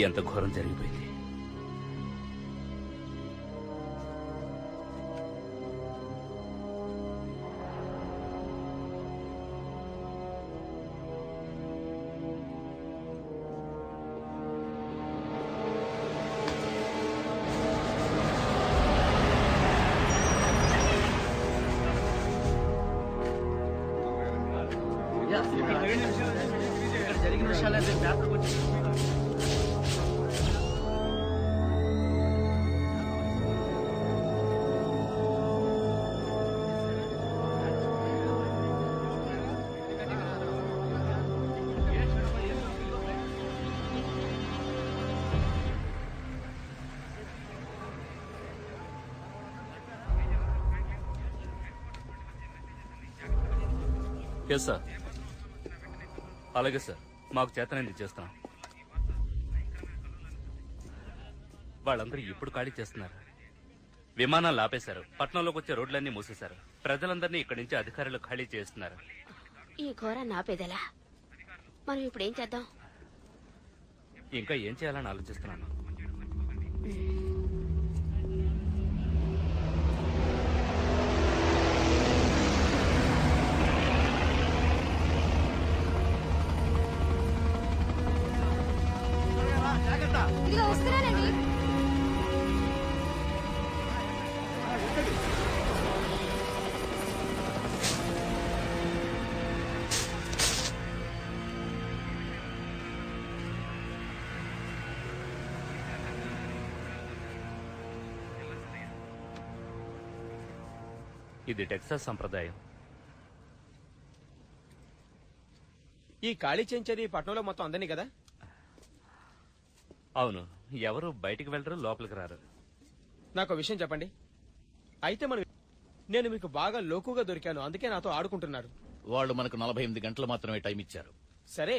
ఎంత ఘోరం జరిగిపోయింది. Yes sir. అలాగే సార్, మాకు చేతనైంది చేస్తున్నాం. వాళ్ళందరూ ఇప్పుడు ఖాళీ చేస్తున్నారు. విమానాలు ఆపేశారు, పట్టణంలోకి వచ్చే రోడ్లన్నీ మూసేశారు. ప్రజలందరినీ ఇక్కడి నుంచి అధికారులు ఖాళీ చేస్తున్నారు. ఈ ఘోరాన్ని ఆపేదెలా? మనం ఇప్పుడు ఏం చేద్దాం? ఇంకా ఏం చేయాలని ఆలోచిస్తున్నాను. ఇదిగో వస్తున్నానండి. ఇది టెక్సాస్ సంప్రదాయం. ఈ ఖాళీ చెంచేది పట్టణంలో మొత్తం అందరినీ కదా? అవును, ఎవరు బయటికి వెళ్ళరు, లోపలికి రారు. నాకు విషయం చెప్పండి. అయితే నేను మీకు బాగా లోకుగా దొరికాను, అందుకే నాతో ఆడుకుంటున్నారు. వాళ్ళు మనకు 48 గంటలు మాత్రమే టైం ఇచ్చారు. సరే,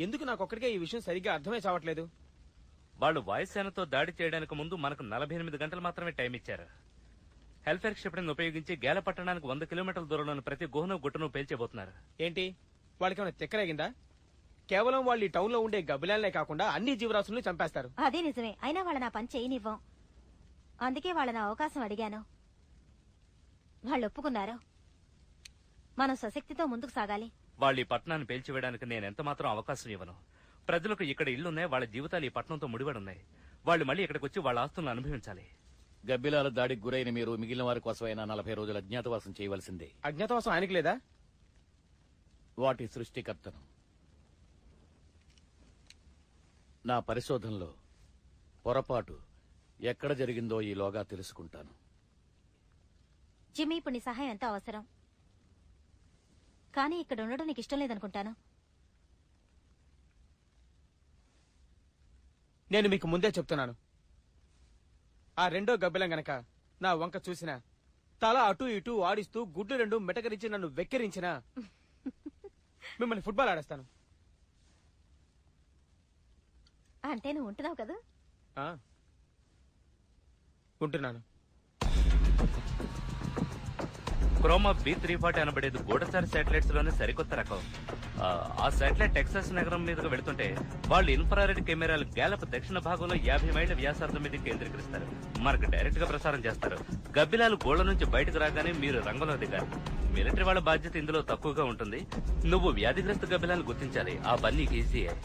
ఎందుకు నాకొక్కడికే ఈ విషయం సరిగ్గా అర్థమై చావట్లేదు? వాళ్ళు వాయుసేనతో దాడి చేయడానికి ముందు మనకు 48 గంటలు మాత్రమే టైం ఇచ్చారు. హెల్ఫేర్ క్షిపణిని ఉపయోగించి గేల పట్టణానికి 100 కిలోమీటర్ల దూరంలోని ప్రతి గుహను గుట్టను పేల్చేబోతున్నారు. ఏంటి, వాళ్ళకేమైనా తిక్కరేగిందా? కేవలం వాళ్ళు ఈ టౌన్ లో ఉండే గబ్బిలాలనే కాకుండా అన్ని జీవరాశులను చంపేస్తారు. అదే నిజమే. అయినా వాళ్ళ నా పని చేయనివ్వం. అందుకే వాళ్ళ అవకాశం అడిగాను. వాళ్ళు ఒప్పుకున్నారు. మనం స్వశక్తితో ముందుకు సాగాలి. వాళ్ళు ఈ పట్టణాన్ని పేల్చివేయడానికి నేను ఎంత మాత్రం అవకాశం ఇవ్వను. ప్రజలకు ఇక్కడ ఇళ్లున్నాయి, వాళ్ళ జీవితాలు ఈ పట్టణంతో ముడిపడి ఉన్నాయి. వాళ్ళు మళ్ళీ ఇక్కడికి వచ్చి వాళ్ళ ఆస్తులను అనుభవించాలి. గబ్బిలాల దాడికి గురైన మీరు మిగిలిన వారి కోసమైనా 40 రోజులు అజ్ఞాతవాసం చేయవలసిందే. అజ్ఞాతవాసం ఆయనకి లేదా? వాటి సృష్టికర్తను. నా పరిశోధనలో పొరపాటు ఎక్కడ జరిగిందో ఈలోగా తెలుసుకుంటాను. జిమ్మీ, ఇప్పుడు నీ సహాయం ఎంతో అవసరం. కానీ ఇక్కడ ఉండడం నీకు ఇష్టం లేదనుకుంటాను. నేను మీకు ముందే చెప్తున్నాను, ఆ రెండో గబ్బిలం గనక నా వంక చూసినా, తల అటు ఇటు ఆడిస్తూ గుడ్లు రెండు మెటకరించి నన్ను వెక్కిరించినా మిమ్మల్ని ఫుట్బాల్ ఆడేస్తాను. అంటే నువ్వు ఉంటున్నావు కదా? ఉంటున్నాను. క్రోమా B340 అనబడేది గూఢచారి శాటిలైట్స్ లోనే సరికొత్త రకం. ఆ శాటిలైట్ టెక్సాస్ నగరం మీదుగా వెళుతుంటే వాళ్ళు ఇన్ఫ్రారెడ్ కెమెరాలు గ్యాలప్ దక్షిణ భాగంలో 50 మైళ్ళ వ్యాసార్థం మీద కేంద్రీకరిస్తారు. మనకు డైరెక్ట్ గా ప్రసారం చేస్తారు. గబ్బిలాలు గోళ్ల నుంచి బయటకు రాగానే మీరు రంగంలో దిగాలి. మిలిటరీ వాళ్ళ బాధ్యత ఇందులో తక్కువగా ఉంటుంది. నువ్వు వ్యాధిగ్రస్త గబ్బిలాలను గుర్తించాలి. ఆ పని నీకు ఈజీయే.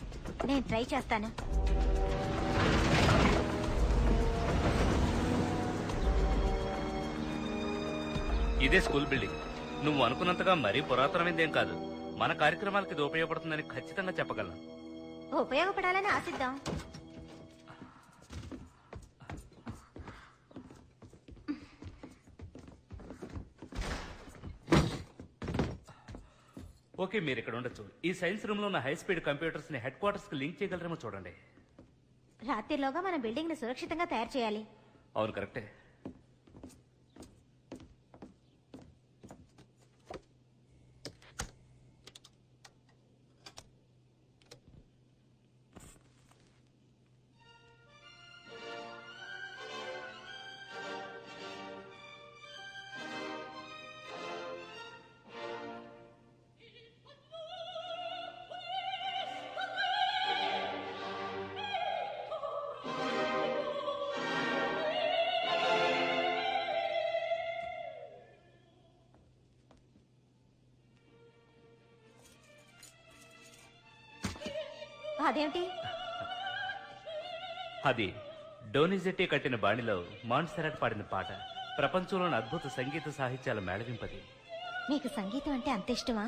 నేను ట్రై చేస్తాను. ఇదే స్కూల్ బిల్డింగ్. నువ్వు అనుకున్నంతగా మరీ పురాతనమైందేం కాదు. మన కార్యక్రమాలకు ఇది ఉపయోగపడుతుందని ఖచ్చితంగా చెప్పగలను. ఉపయోగపడాలని ఆశిద్దాం. ఓకే, మీరు ఇక్కడ ఉండొచ్చు. ఈ సైన్స్ రూమ్ లో ఉన్న హై స్పీడ్ కంప్యూటర్స్ ని హెడ్ క్వార్టర్స్ కి లింక్ చేయగలరేమో చూడండి. రాత్రిలోగా మన బిల్డింగ్ ని సురక్షితంగా తయారు చేయాలి. అవును, కరెక్టే. అదేమిటి? అది డోనిజెట్టి కట్టిన బాణిలో మాన్సెరాట్ పాడిన పాట. ప్రపంచంలోని అద్భుత సంగీత సాహిత్యాల మేళవింపది. మీకు సంగీతం అంటే అంత ఇష్టమా?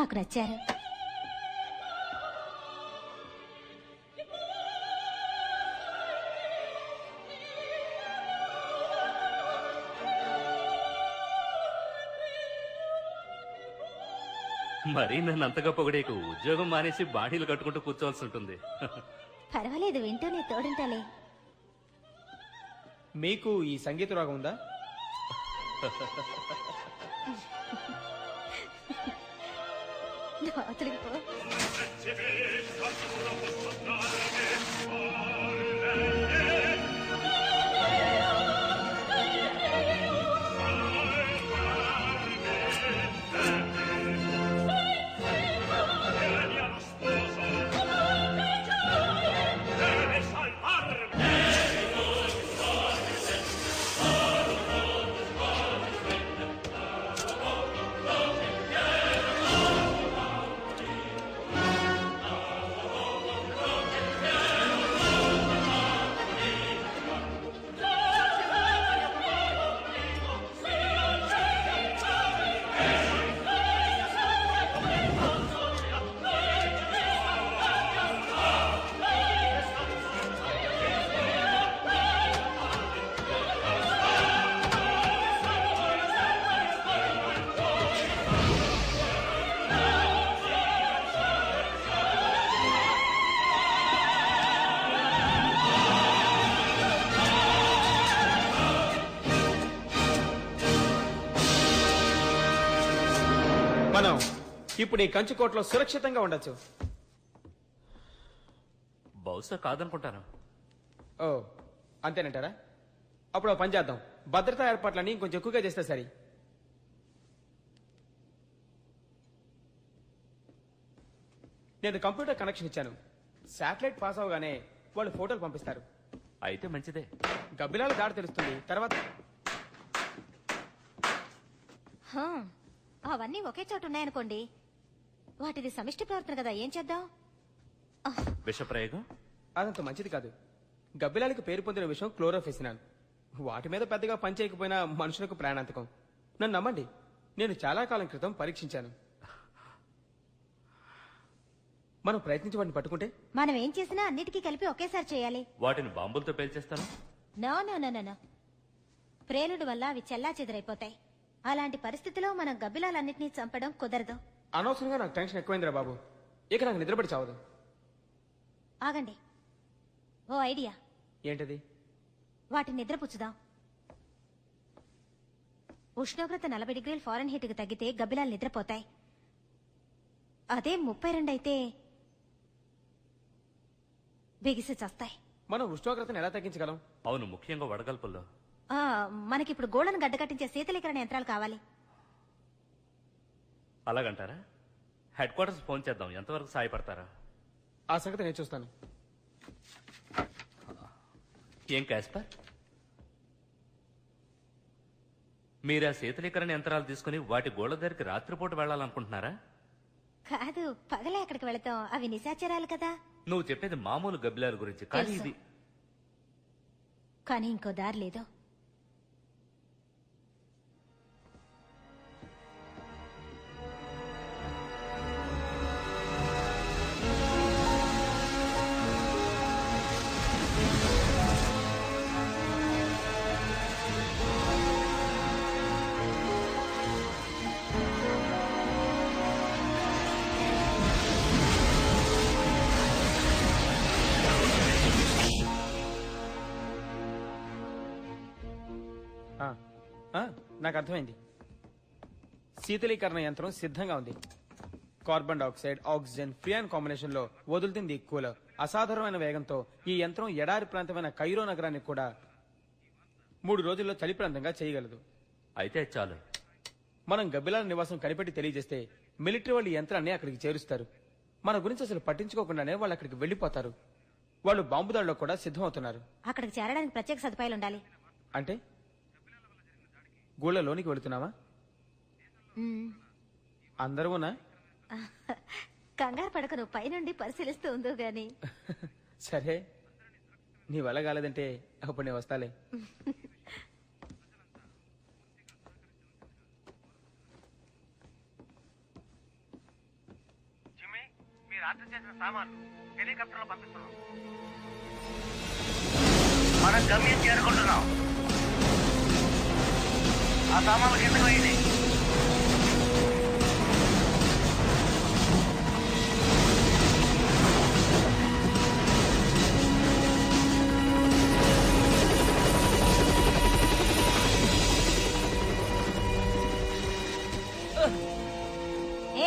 నాకు నచ్చారు. మరీ నన్ను అంతగా పొగడేకు. ఉద్యోగం మానేసి బాణీలు కట్టుకుంటూ కూర్చోవలసి ఉంటుంది. పర్వాలేదు, వింటూనే తోడుంటాలే. మీకు ఈ సంగీత రోగం ఉందా? లోతులకు పో. మనం ఇప్పుడు ఈ కంచుకోటలో సురక్షితంగా ఉండొచ్చు. బహుశా కాదనుకుంటాను. ఓ, అంతేనంటారా? అప్పుడు ఓ పని చేద్దాం. భద్రతా ఏర్పాట్లని ఇంకొంచెం ఎక్కువగా చేస్తే సరి. నేను కంప్యూటర్ కనెక్షన్ ఇచ్చాను. శాటిలైట్ పాస్ అవగానే వాళ్ళు ఫోటోలు పంపిస్తారు. అయితే మంచిదే. గబ్బిలాల దాడి తెలుస్తుంది. తర్వాత హా, అవన్నీ ఒకే చోట ఉన్నాయనుకోండి. వాటిది సమిష్టి ప్రవర్తన కదా, ఏం చేద్దాం? విషప్రయోగం అదంత మంచిది కాదు. గబ్బిలాలకు పేరు పొందిన విషయం క్లోరోఫెసినాన్. వాటి మీద పెద్దగా పనిచేయకపోయినా మనుషులకు ప్రాణాంతకం. నన్ను నమ్మండి, నేను చాలా కాలం క్రితం పరీక్షించాను. మనం ప్రయత్నించి వాటిని పట్టుకుంటే మనం ఏం చేసినా అన్నిటికీ కలిపి ఒకేసారి చేయాలి. వాటిని బాంబులతో పేల్చేస్తాను. No no no no no. ప్రేలుడు వల్ల అవి చెల్లా చెదరైపోతాయి. అలాంటి పరిస్థితిలో మనం గబ్బిలాలన్నింటినీ చంపడం కుదరదు. అనవసరంగా నాకు టెన్షన్ ఎక్కువైందిరా బాబు. ఇక నాకు నిద్రపడి చావదు. ఆగండి, ఓ ఐడియా. ఏంటది? వాటిని నిద్రపుచ్చుదాం. ఉష్ణోగ్రత 40 డిగ్రీల ఫారెన్ కి తగ్గితే గబ్బిలాలు నిద్రపోతాయి. అదే 32 అయితే బిగిసి చస్తాయి. మనం ఉష్ణోగ్రతను ఎలా తగ్గించగలం? అవును, ముఖ్యంగా వడగల్పుల్లో. మనకిప్పుడు గోళ్లను గడ్డకట్టించే శీతలీకరణ యంత్రాలు కావాలి. అలాగంటారా? హెడ్ క్వార్టర్స్ ఫోన్ చేద్దాం, ఎంతవరకు సాయపడతారా? ఆ సంగతి నేను చూస్తాను. ఏం కాస్పర్, మీరు ఆ శీతలీకరణ యంత్రాలు తీసుకుని వాటి గోళ్ల దగ్గరికి రాత్రిపూట వెళ్లాలనుకుంటున్నారా? కాదు, పగలే అక్కడికి వెళతాం. అవి నిశాచరాలు కదా. నువ్వు చెప్పేది మామూలు గబ్బిలాల గురించి, కానీ తెలుసు. ఇది కానీ ఇంకో దారి లేదు. నాకు అర్థమైంది. శీతలీకరణ యంత్రం సిద్ధంగా ఉంది. Carbon dioxide, oxygen, Freon combination లో వదులుతుంది కూలర్. అసాధారణమైన వేగంతో ఈ యంత్రం ఎడారి ప్రాంతమైన కైరో నగరాన్ని కూడా 3 రోజుల్లో చలి ప్రాంతంగా చేయగలదు. అయితే చాలు. మనం గబ్బిలాల నివాసం కనిపెట్టి తెలియజేస్తే మిలిటరీ వాళ్ళు ఈ యంత్రాన్ని అక్కడికి చేరుస్తారు. మన గురించి అసలు పట్టించుకోకుండానే వాళ్ళు అక్కడికి వెళ్లిపోతారు. వాళ్ళు బాంబు దాడిలో కూడా సిద్ధమవుతున్నారు. అక్కడికి చేరడానికి ప్రత్యేక సదుపాయాలు ఉండాలి. అంటే గూళ్ళలోనికి వెళుతున్నావా? అందరూనా? కంగారు పడక, నువ్వు పైనుండి పరిశీలిస్తూ ఉందో గాని. సరే, నీ వల్ల కాలేదంటే అప్పుడు నేను వస్తాలే. మీరు ఆర్డర్ చేసిన సామాన్లు హెలికాప్టర్ లో పంపిస్తున్నాం. మనం గమ్యం చేరుకుంటున్నాం. ఆ సామాన్లు కిందకు పోయింది.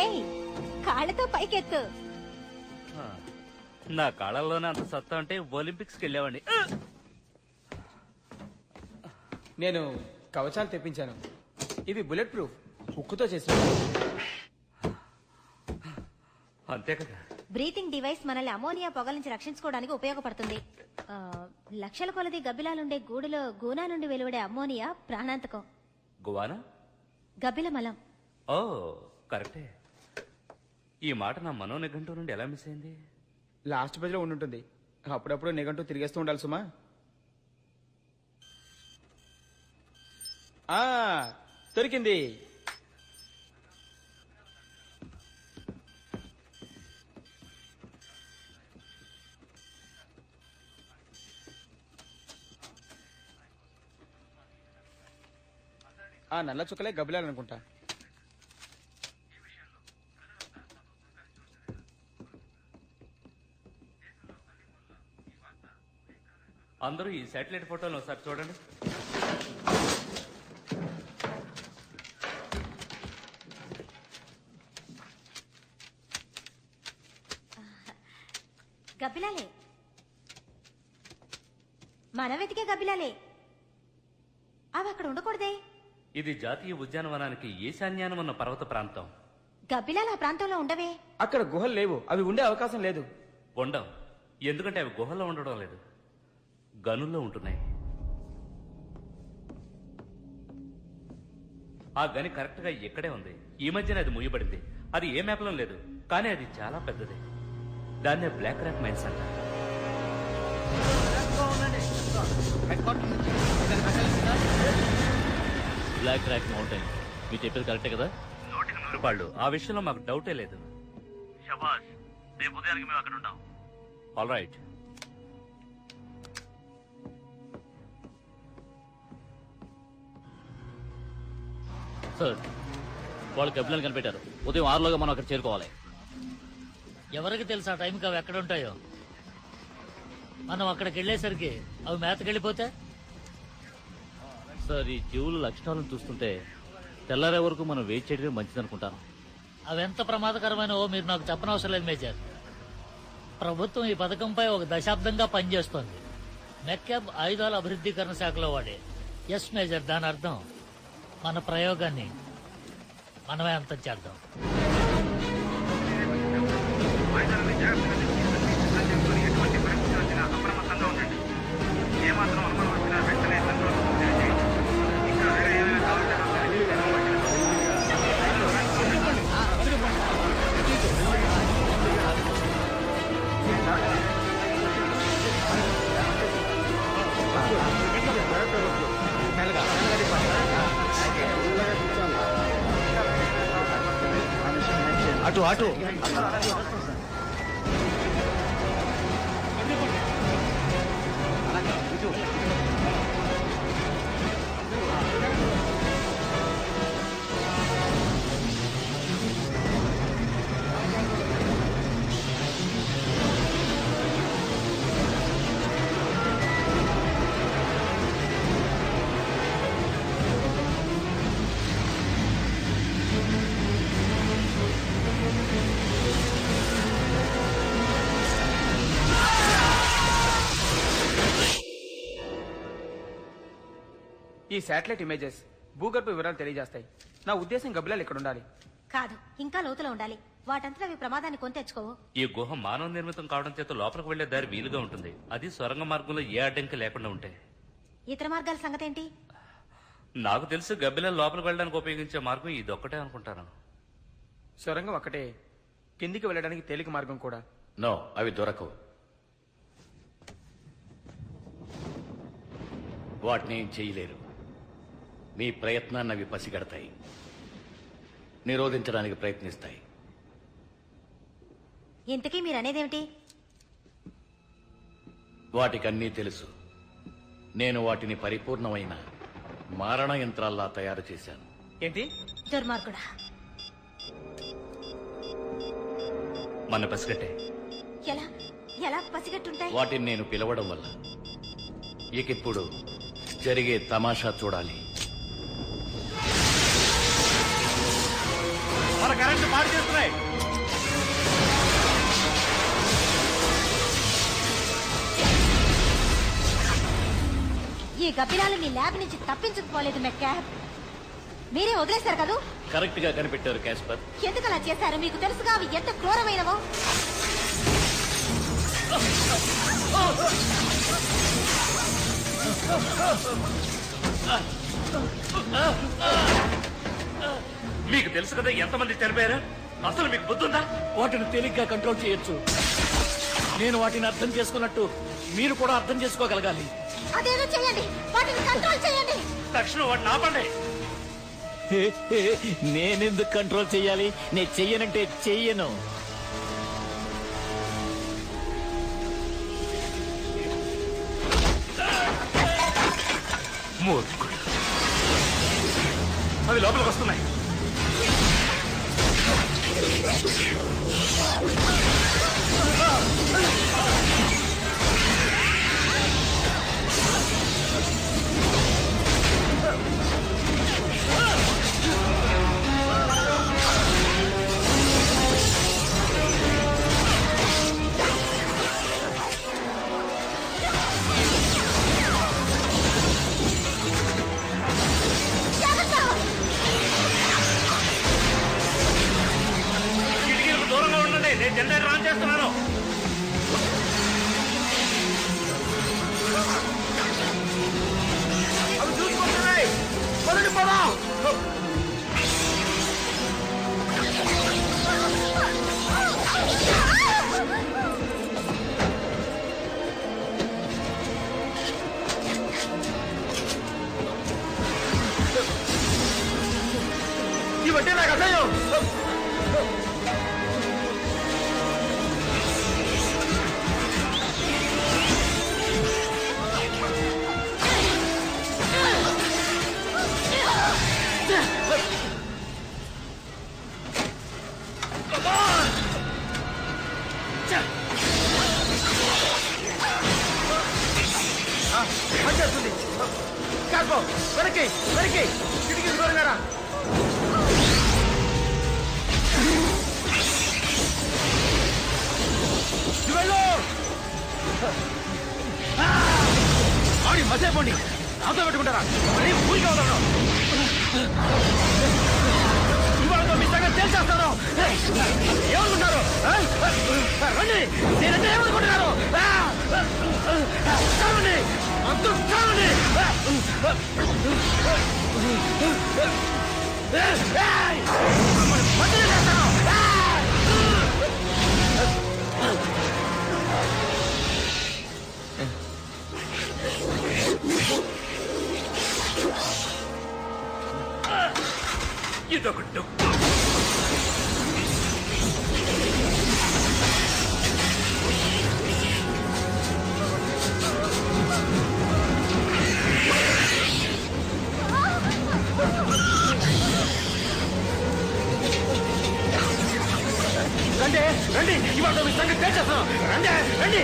ఏయ్, కాళ్ళతో పైకెత్తు. నా కాళ్ళల్లోనే అంత సత్తా అంటే ఒలింపిక్స్కి వెళ్ళేవాడిని. నేను కవచాలు తెప్పించాను. ఇవి బుల్లెట్ ప్రూఫ్, ఉక్కుతో చేసిన. అంతే కదా. బ్రీతింగ్ డివైస్ మనల్ని అమోనియా పొగల నుంచి రక్షించుకోవడానికి ఉపయోగపడుతుంది. లక్షల కొలది గబ్బిలాలుండే గూడులో గూనా నుండి వెలువడే అమ్మోనియా ప్రాణాంతకం. గువానా? గబ్బిల మలం. ఓ కరెక్టే. ఈ మాట నా మనో నిఘంటు నుండి ఎలా మిస్ అయింది? లాస్ట్ పేజ్ లో ఉండుంటుంది. అప్పుడప్పుడు నిఘంటూ తిరిగేస్తూ ఉండాలి సుమా. దొరికింది. నల్ల చుక్కలే గబ్బిలాలనుకుంటా. అందరూ ఈ శాటిలైట్ ఫోటోలను ఒకసారి చూడండి. గబ్బిలాలే, మనం వెతికే గబ్బిలాలే. అవి అక్కడ ఉండకూడదే. ఇది జాతీయ ఉద్యానవనానికి ఈశాన్యానం ఉన్న పర్వత ప్రాంతం. గబ్బిలాలు ఆ ప్రాంతంలో ఉండవే. అక్కడ గుహలు లేవు. అవి ఉండే అవకాశం లేదు. ఉండవు. ఎందుకంటే అవి గుహల్లో ఉండడం లేదు, గనుల్లో ఉంటున్నాయి. ఆ గని కరెక్ట్ గా ఇక్కడే ఉంది. ఈ మధ్యన అది మూయబడింది. అది ఏ మ్యాప్ లో లేదు, కానీ అది చాలా పెద్దది. దాన్నే బ్లాక్ రాక్ మైన్స్ అంటారు. బ్లాక్ రాక్ మౌంటైన్, మీరు చెప్పేది కరెక్టే కదా? వాళ్ళు ఆ విషయంలో మాకు డౌటే లేదు. శబాష్, రేపు ఉదయానికి మేము అక్కడ ఉంటాం. All right. సార్, వాళ్ళు గబ్బిలాన్ని కనిపెట్టారు. ఉదయం 6లోగా మనం అక్కడ చేరుకోవాలి. ఎవరికి తెలుసు ఆ టైంకి అవి ఎక్కడ ఉంటాయో? మనం అక్కడికి వెళ్ళేసరికి అవి మేతకెళ్ళిపోతే? సార్, ఈ జీవుల లక్షణాలను చూస్తుంటే తెల్లారే వరకు మనం వెయిట్ చేయడమే మంచిదనుకుంటాను. అవెంత ప్రమాదకరమైనవో మీరు నాకు చెప్పనవసరం లేదు మేజర్. ప్రభుత్వం ఈ పథకంపై ఒక దశాబ్దంగా పనిచేస్తోంది. మెక్యాబ్ ఆయుధాల అభివృద్ధీకరణ శాఖలో వాడే. ఎస్ మేజర్, దాని అర్థం మన ప్రయోగాన్ని మనమే అంతం చేద్దాం. ఆయుధాలని జాగ్రత్తగా తీసుకెళ్ళండి. సిద్ధం చేసుకుని ఎటువంటి పరిస్థితి వచ్చినా అప్రమత్తంగా ఉండండి. ఏమాత్రం అనుమానం వచ్చినా వెంటనే కంట్రోల్ రూమ్ తెలియజేయండి. ఇంకా వేరే ఏమైనా కావాలంటే నాకు తెలియజేయండి. అటు అటు ఈ శాటిలైట్ ఇమేజెస్ భూగర్భ వివరాలు తెలియజేస్తాయి. నా ఉద్దేశం గబ్బిలాలు ఇక్కడ ఉండాలి. కాదు, ఇంకా లోతులో ఉండాలి. వాటంతట అవి ప్రమాదాన్ని కొని తెచ్చుకోవు. ఈ గుహ మానవ నిర్మితం కావడం చేత లోపలికి వెళ్లే దారి వీలుగా ఉంటుంది. అది సొరంగ మార్గంలో ఏ అడ్డంకి లేకుండా ఉంటాయి. ఇతర మార్గాల సంగతేంటి? నాకు తెలిసి గబ్బిలాలు లోపలికి వెళ్ళడానికి ఉపయోగించే మార్గం ఇదొక్కటే అనుకుంటాను. సొరంగం ఒక్కటే, కిందికి వెళ్ళడానికి తేలిక మార్గం కూడా. నో, అవి దొరకవు. వాటిని ఏం చేయలేరు. మీ ప్రయత్నాన్ని అవి పసిగడతాయి, నిరోధించడానికి ప్రయత్నిస్తాయి. ఇంతకీ మీరు అనేదేమిటి? వాటికన్నీ తెలుసు. నేను వాటిని పరిపూర్ణమైన మారణ యంత్రాల్లా తయారు చేశాను. ఏంటి? దుర్మార్గుడా! మన పసిగట్టే ఎలా ఎలా పసిగట్టుంటాయి? వాటిని నేను పిలవడం వల్ల. ఇకిప్పుడు జరిగే తమాషా చూడాలి. మన కరెంటు పాడు చేస్తున్నాయి. ఈ గబ్బిలాలు మీ ల్యాబ్ నుంచి తప్పించుకుపోలేదు మెక్కాబ్. మీరే వదిలేశారు కదూ? కరెక్ట్ గా కనిపెట్టారు కాస్పర్. ఎందుకు అలా చేశారు? మీకు తెలుసుగా అవి ఎంత క్రూరమైనవో. మీకు తెలుసు కదా ఎంతమంది చనిపోయారు. అసలు మీకు బుద్ధుందా? వాటిని తేలిగ్గా కంట్రోల్ చేయొచ్చు. నేను వాటిని అర్థం చేసుకున్నట్టు మీరు కూడా అర్థం చేసుకోగలగాలి. అదేదో చేయండి, వాటిని కంట్రోల్ చేయండి. తక్షణం వాటిని ఆపండి. నేనెందుకు కంట్రోల్ చెయ్యాలి? నేను చెయ్యనంటే చెయ్యను. మూర్ఖుడు. అవి లోపలికి వస్తున్నాయి. కిటికీలకు దూరంగా ఉండండి. నేను జనరేటర్ ఆన్ చేస్తున్నాను. అవి చూసుకుంటున్నాయి. మొదటి పోదాం. ఇవంటే నాకు అసహ్యం. వచ్చేస్తుంది. కాల్పో, వెనక్కి వెనక్కి, కిటికీలు దూరంగా రా. వెళ్ళు. ఆడి మసేపోండి. నాతో పెట్టుకుంటారా? మరి ఊరికే వదలడం. ఇవాళతో మీ సంగతి తెలుసా? చేస్తాను. ఏమనుకుంటారు? రండి, నేనంటే ఏమనుకుంటున్నారు? చావండి, అందరూ చావండి. మధ్యలో చేస్తాను. ఇదొక డొక్కు. రండి, రండి, ఇవాళ మీ సంగతి తేల్చేస్తాను. రండి, రండి.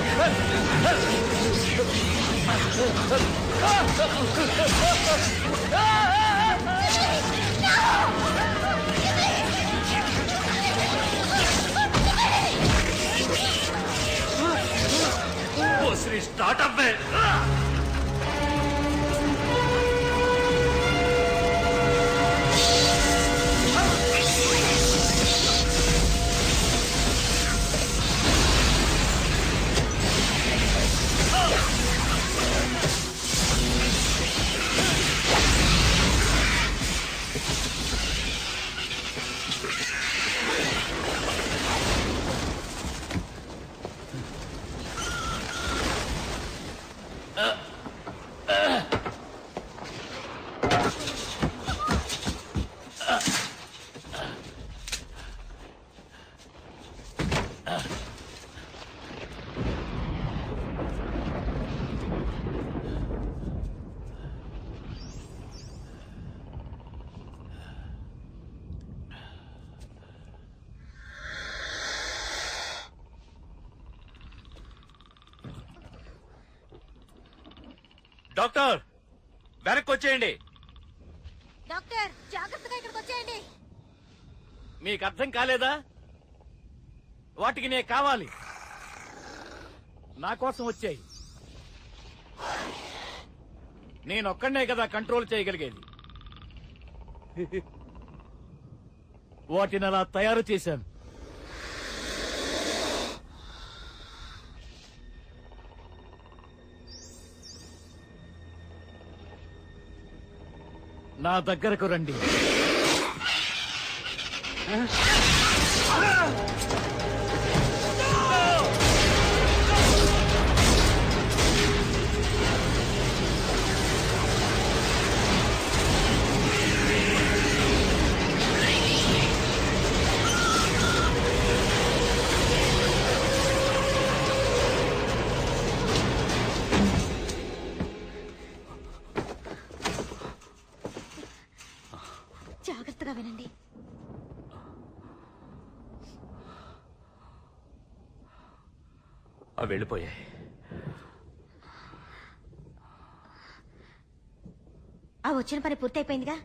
శ్రీ స్టార్ట్ అవ్వే. డాక్టర్, వెనక్కి వచ్చేయండి. డాక్టర్, జాగ్రత్తగా ఇక్కడికి వచ్చేయండి. మీకు అర్థం కాలేదా? వాటికి నే కావాలి. నా కోసం వచ్చాయి. నేనొక్కడే కదా కంట్రోల్ చేయగలిగేది. వాటిని అలా తయారు చేశాను. నా దగ్గరకు రండి. జాగ్రత్తగా వినండి. అవి వెళ్ళిపోయాయి. ఆ వచ్చిన పని పూర్తయిపోయిందిగా.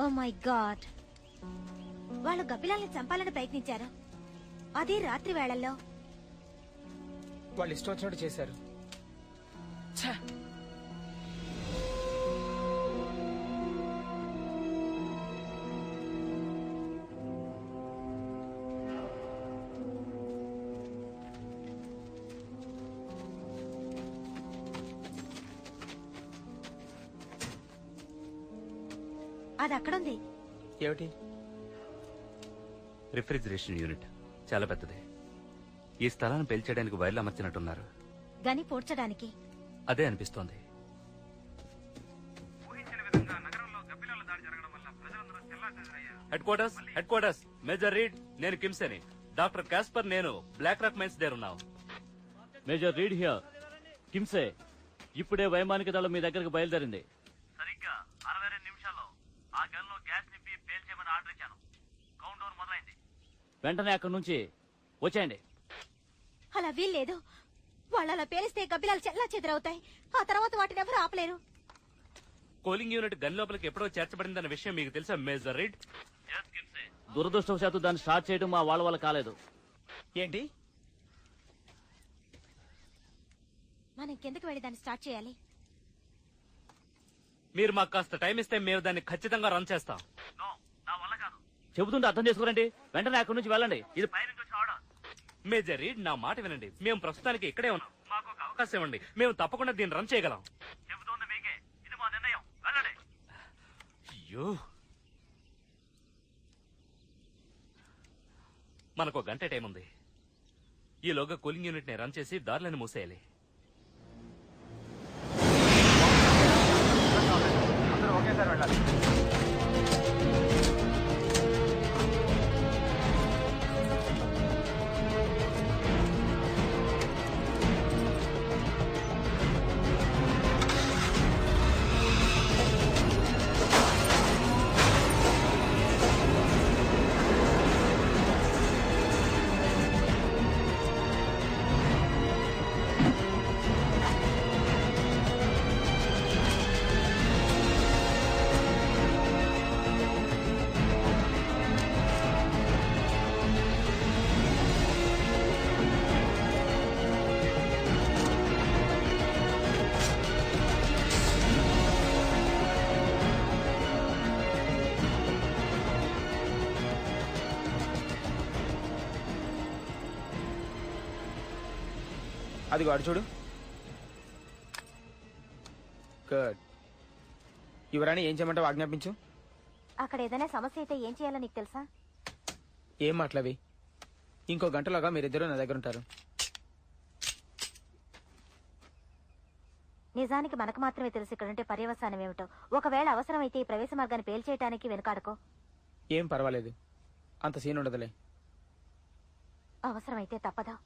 ఓ మై గాడ్, వాళ్ళు గబ్బిలాల్ని చంపాలని ప్రయత్నించారు. అదే రాత్రి వేళల్లో. వాళ్ళు ఇష్టం వచ్చినట్టు చేశారు. అది అక్కడుంది. ఏమిటి? రిఫ్రిజిరేషన్ యూనిట్ చాలా పెద్దది. ఈ స్థలాన్ని పేల్చేయడానికి వైర్లు అమర్చినట్టున్నారు. గని పూడ్చడానికి. అదే అనిపిస్తోంది. ఊహించిన విధంగా నగరంలో గబ్బిలాల దాడి జరగడం వల్ల ప్రజలందరూ చెల్లాచెదరయ్యారు. Headquarters, headquarters. Major Reed, నేను కిమ్సేని. డాక్టర్ కాస్పర్, నేను బ్లాక్ రాక్ మైన్స్ దగ్గర ఉన్నాం. Major read here. కిమ్సే ఇప్పుడే వైమానిక దళం మీ దగ్గరకు బయలుదేరింది. సరిగ్గా 62 నిమిషాల్లో ఆ గన్లో గ్యాస్ నింపి పేల్చేయమని ఆర్డర్ ఇచ్చాను. కౌంట్ డౌన్ మొదలైంది. వెంటనే అక్కడి నుంచి వచ్చేయండి. అలా వీల్లేదు. వాళ్ళు అలా పేలిస్తే గబ్బిలాలు చెల్లా చెదరవుతాయి. ఆ తర్వాత వాటిని ఎవరు ఆపలేరు. కూలింగ్ యూనిట్ గన్ లోపలికి ఎప్పుడో చేర్చబడిందన్న విషయం మీకు తెలుసా మేజర్ రీడ్? దురదృష్టవశాత్తు దాన్ని స్టార్ట్ చేయడం మా వాళ్ళ వల్ల కాలేదు. ఏంటి? మనం కిందకి వెళ్ళి దాన్ని స్టార్ట్ చేయాలి. మీరు మాకు కాస్త టైం ఇస్తే మేము దాన్ని ఖచ్చితంగా రన్ చేస్తాం. చెబుతుంటే అర్థం చేసుకోరండి. వెంటనే అక్కడి నుంచి వెళ్ళండి. ఇది మేజర్ రీడ్, నా మాట వినండి. మేము ప్రస్తుతానికి ఇక్కడే ఉన్నాం. మాకు ఒక అవకాశం ఇవ్వండి. మేము తప్పకుండా దీన్ని రన్ చేయగలం. చెబుతోంది మీకే. ఇది మా నిర్ణయం. వెళ్ళండి. అయ్యో, మనకు గంట టైం ఉంది. ఈలోగా కూలింగ్ యూనిట్ ని రన్ చేసి దారులను మూసేయాలి. అందరూ ఒకేసారి వెళ్ళాలి. అదిగో అడు చూడు. గుడ్. యువరాణి, ఏం చేయమంటావు? ఆజ్ఞాపించు. అక్కడ ఏదైనా సమస్య అయితే ఏం చేయాలో నీకు తెలుసా? ఏం మాటలవి? ఇంకో గంటలోగా మీరిద్దరూ నా దగ్గర ఉంటారు. నిజానికి మనకు మాత్రమే తెలుసు ఇక్కడుంటే పర్యవసానం ఏమిటో. ఒకవేళ అవసరమైతే ఈ ప్రవేశ మార్గాన్ని పేల్చేయడానికి వెనుకాడుకో. ఏం పర్వాలేదు, అంత సీన్ ఉండదులే. అవసరమైతే తప్పదా?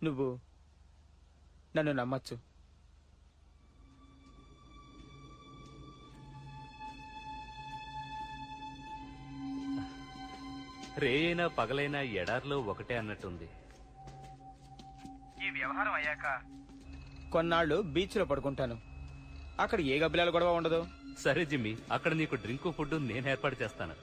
నువ్వు నన్ను నమ్మచ్చు. రేయైనా పగలైనా ఎడార్లో ఒకటే అన్నట్టుంది. ఈ వ్యవహారం అయ్యాక కొన్నాళ్ళు బీచ్ లో పడుకుంటాను. అక్కడ ఏ గబ్బిలాల గొడవ ఉండదు. సరే జిమ్మి, అక్కడ నీకు డ్రింక్ ఫుడ్ నేను ఏర్పాటు చేస్తాను.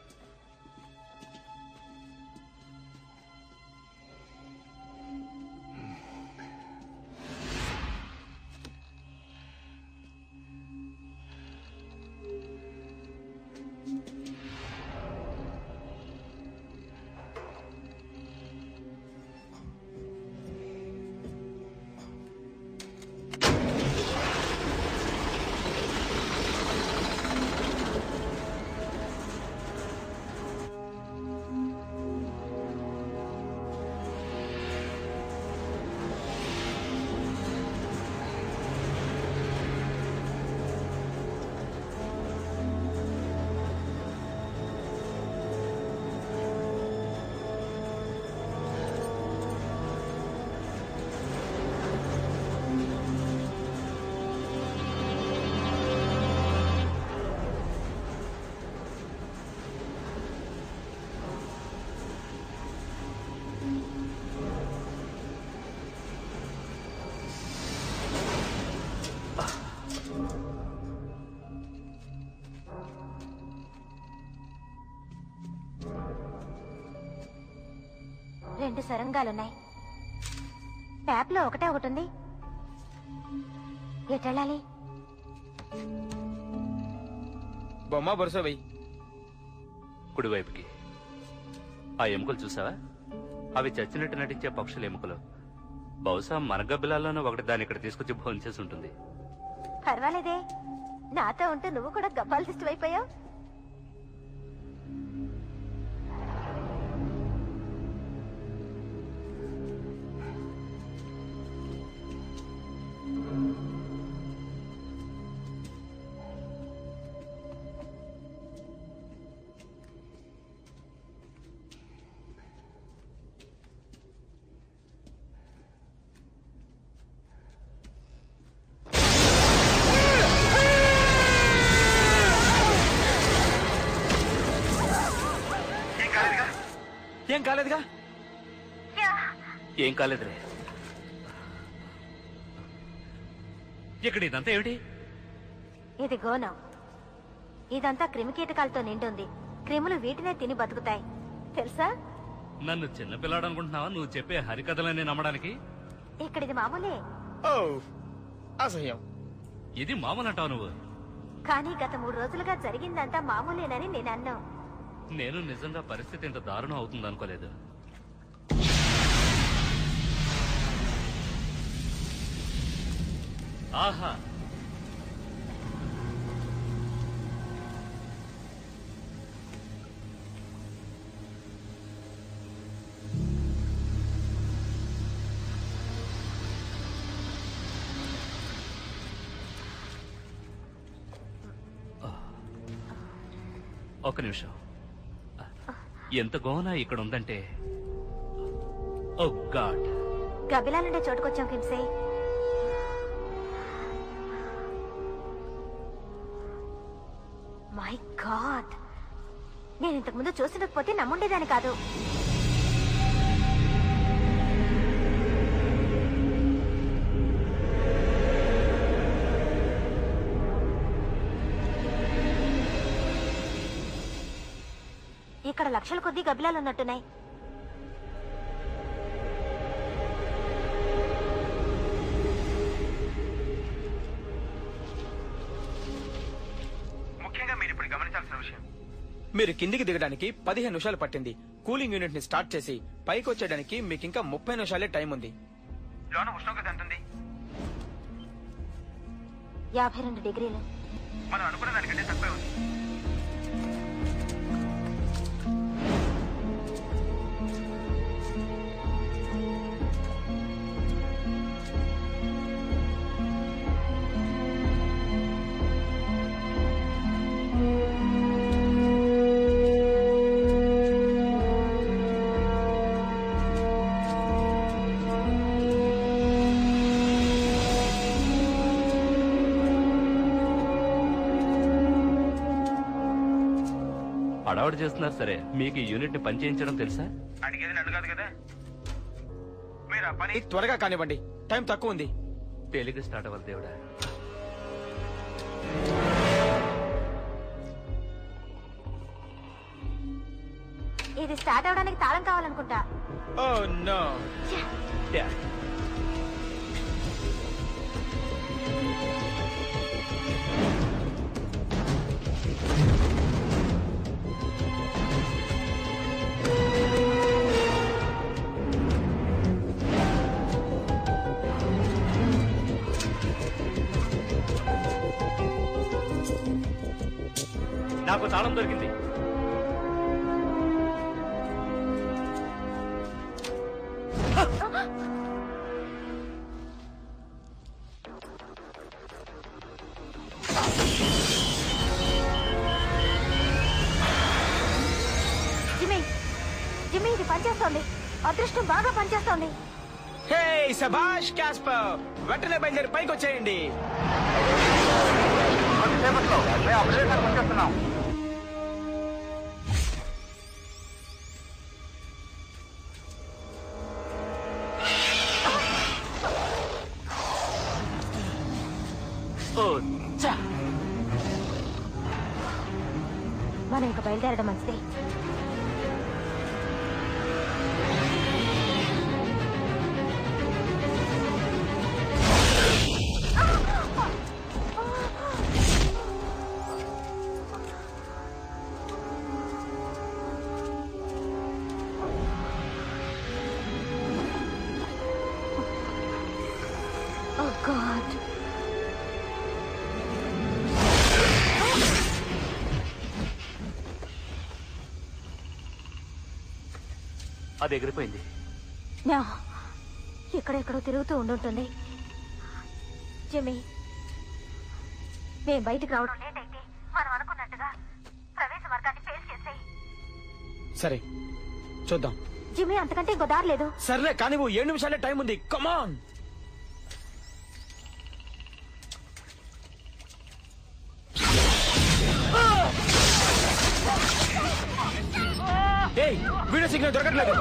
రెండు సొరంగాలున్నాయి. మ్యాప్ లో ఒకటే ఒకటి ఉంది. ఎటెళ్ళాలి? బొమ్మ బొరుస వెయ్యి. కుడివైపుకి. ఆ ఎముకలు చూసావా? అవి చచ్చినట్టు నటించే పక్షుల ఎముకలు. బహుశా మన గబ్బిలాల్లోనూ ఒకటి దాన్ని ఇక్కడ తీసుకొచ్చి భోజనం చేసి ఉంటుంది. పర్వాలేదే, నాతో ఉంటూ నువ్వు కూడా గబ్బాలు దిష్టి అయిపోయావు. కాలేదుగా? ఏం కాలేదురే. ఇక్కడ ఇదంతా ఏమిటి? ఇది గోనం. ఇదంతా క్రిమికీటకాలతో నిండుంది. క్రిములు వీటినే తిని బతుకుతాయి తెలుసా? నన్ను చిన్నపిల్లాడు అనుకుంటున్నావా నువ్వు చెప్పే హరికథలన్నీ నమ్మడానికి? ఇక్కడిది మామూలే. ఓ అసహ్యం. ఇది మామూలు అంటావు నువ్వు? కానీ గత 3 రోజులుగా జరిగిందంతా మామూలేనని నేను అన్నా. నేను నిజంగా పరిస్థితి ఇంత దారుణం అవుతుంది అనుకోలేదు. ఆహా, ఒక్క నిమిషం. ఎంత గోనా ఇక్కడ ఉందంటే, ఓ గాడ్. గబిలాలుండే చోటుకొచ్చాం కింసే. మై గాడ్, నేను ఇంతకు ముందు చూసినకపోతే నమ్ముండేదాన్ని కాదు. ఇక్కడ లక్షల కొద్దీ గబిలాలు ఉన్నట్టున్నాయి. ముఖ్యంగా మీరు ఇప్పుడు గమనించాల్సిన విషయం, మీరు కిందికి దిగడానికి 15 నిమిషాలు పట్టింది. కూలింగ్ యూనిట్ ని స్టార్ట్ చేసి పైకి వచ్చేయడానికి మీకు ఇంకా 30 నిమిషాలే టైం ఉంది. లోన ఉష్ణోగ్రత ఎంత ఉంది? 52 డిగ్రీలు. మనం అనుకున్న దానికంటే తక్కువే ఉంది. అడవాడు చేస్తున్నారు సరే, మీకు ఈ యూనిట్ ని పనిచేయించడం తెలుసా? అడిగేది నన్ను కాదు కదా. మీరు ఆ పని త్వరగా కానివ్వండి, టైం తక్కువ ఉంది. తేలిక స్టార్ట్ అవ్వాలి దేవుడా. ఇది స్టార్ట్ అవడానికి తాళం కావాలనుకుంటా. Oh no. నాకు తాళం దొరికింది. జిమ్మీ, జిమ్మీ, ఇది పనిచేస్తోంది. అదృష్టం బాగా పనిచేస్తోంది. హే సబాష్ కాస్పర్, వెంటనే బయలుదేరి పైకి వచ్చేయండి. కొద్దిసేపట్లో మేము అప్డేట్ వచ్చేస్తున్నాం. మనం ఇక బయలుదేరడం మంచిదే. Oh God. అది ఎగిరిపోయింది. నా ఎక్కడెక్కడో తిరుగుతూ ఉండుంటుంది. జిమ్మీ, మేము బయటికి రావడం లేట్ అయితే మనం అనుకున్నట్టుగా ప్రవేశ మార్గాన్ని ఫేస్ చేసేయి. సరే చూద్దాం. జిమ్మీ, అంతకంటే ఇంకో దారి లేదు. సర్లే కానీ 7 నిమిషాలే టైం ఉంది. కమాన్. ఏయ్ వీడియో సిగ్నల్ దొరకట్లేదు.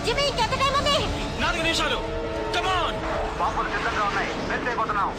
జిమ్మి ఇంకెంత టైం ఉంది? 4 నిమిషాలు. కమాన్. బాంబులు సిద్ధంగా ఉన్నాయి. రెస్ట్ అయిపోతున్నాం.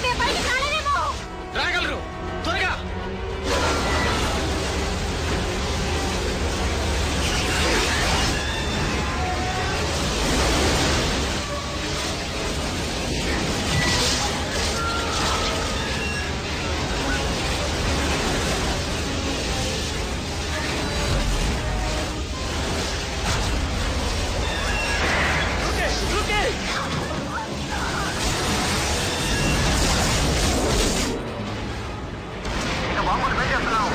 మేము బయటికి రాలేమో. రాగలరు. త్వరగా. ఇక బాంబులు పెట్టేస్తున్నాం.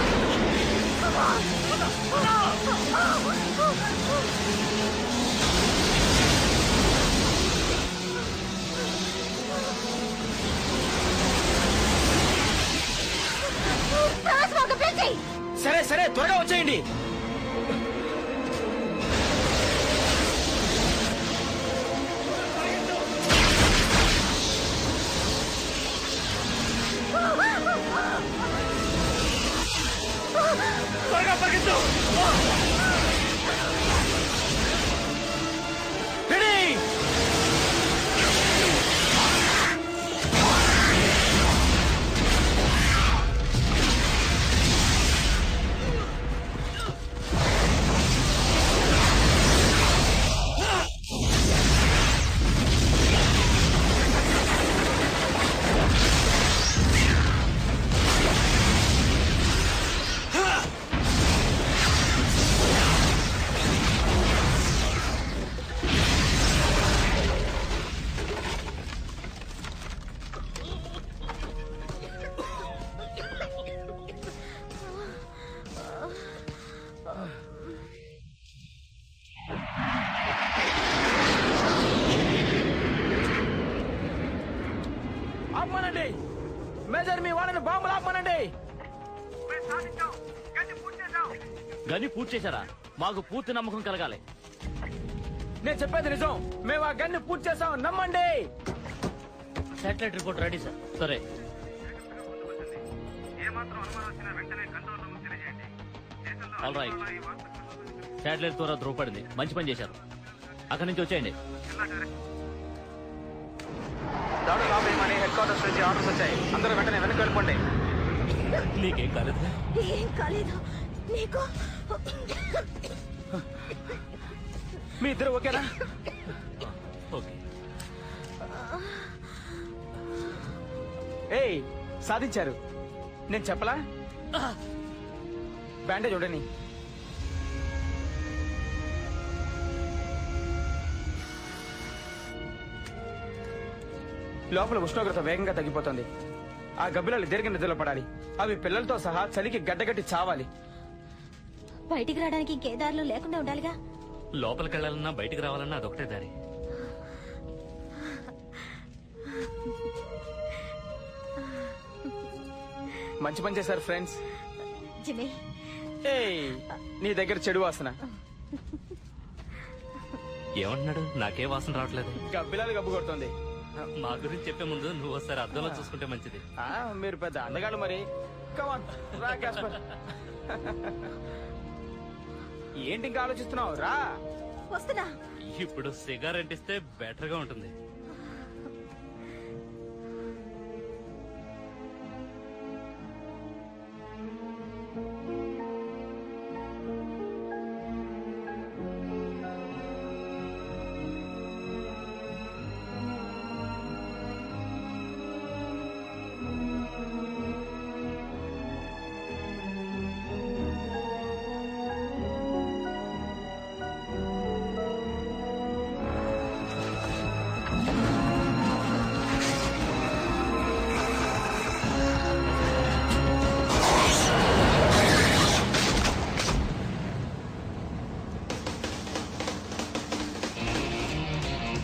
ప్రవాస మార్గం పిలిచి. సరే సరే త్వరగా వచ్చేయండి. త్వరగా పరిగెత్తు. రెడీ. ఆపమనండి. మేజర్ మీ వాళ్ళని బాంబులు ఆపమనండి. మేము సాధించాం, గట్టి పూర్తి చేశాం. గని పూర్తి చేశారా? మాకు పూర్తి నమ్మకం కలగాలి. నేను చెప్పేది నిజం. మేము ఆ గన్ని పూర్తి చేసాం, నమ్మండి. Satellite report ready sir. సరే, ఏమాత్రం అనుమానం వచ్చినా వెంటనే కంట్రోల్ రూమ్ తెలియజేయండి. దేశంలో ఆల్ రైట్. ఈ వార్త శాటిలైట్ ద్వారా ధ్రువపడింది. మంచి పని చేశారు. అక్కడి నుంచి వచ్చేయండి. దాడులు ఆపేయమని హెడ్ క్వార్టర్స్ నుంచి ఆర్డర్స్ వచ్చాయి. అందరూ వెంటనే వెనక్కి వెళ్ళిపోండి. నీకేం కాలేదు? ఏం కాలేదు నీకు. మీ ఇద్దరు ఓకేనా? ఓకే. ఏయ్, సాధించారు. నేను చెప్పలా? బ్యాండేజ్ ఉండని. లోపల ఉష్ణోగ్రత వేగంగా తగ్గిపోతుంది. ఆ గబ్బిలాలు దీర్ఘ నిద్రలో పడాలి. అవి పిల్లలతో సహా చలికి గడ్డగట్టి చావాలి. బయటికి రావడానికి ఇంకే దారులు లేకుండా ఉండాలిగా. లోపలికి వెళ్ళాలన్నా బయటికి రావాలన్నా అదొకటే దారి. మంచి పని చేశారు ఫ్రెండ్స్. జిమ్మి, ఏయ్, నీ దగ్గర చెడు వాసన. ఏమంటున్నాడు? నాకే వాసన రావట్లేదు. గబ్బిలాలు గబ్బు కొడుతుంది. మా గురించి చెప్పే ముందు నువ్వు ఒకసారి అద్దంలో చూసుకుంటే మంచిది. మీరు పెద్ద అందగాడు మరి. కమాన్ రా కాస్పర్. ఏంటి ఇంకా ఆలోచిస్తున్నావు? రా. వస్తున్నా. ఇప్పుడు సిగారెట్ ఇస్తే బెటర్ గా ఉంటుంది.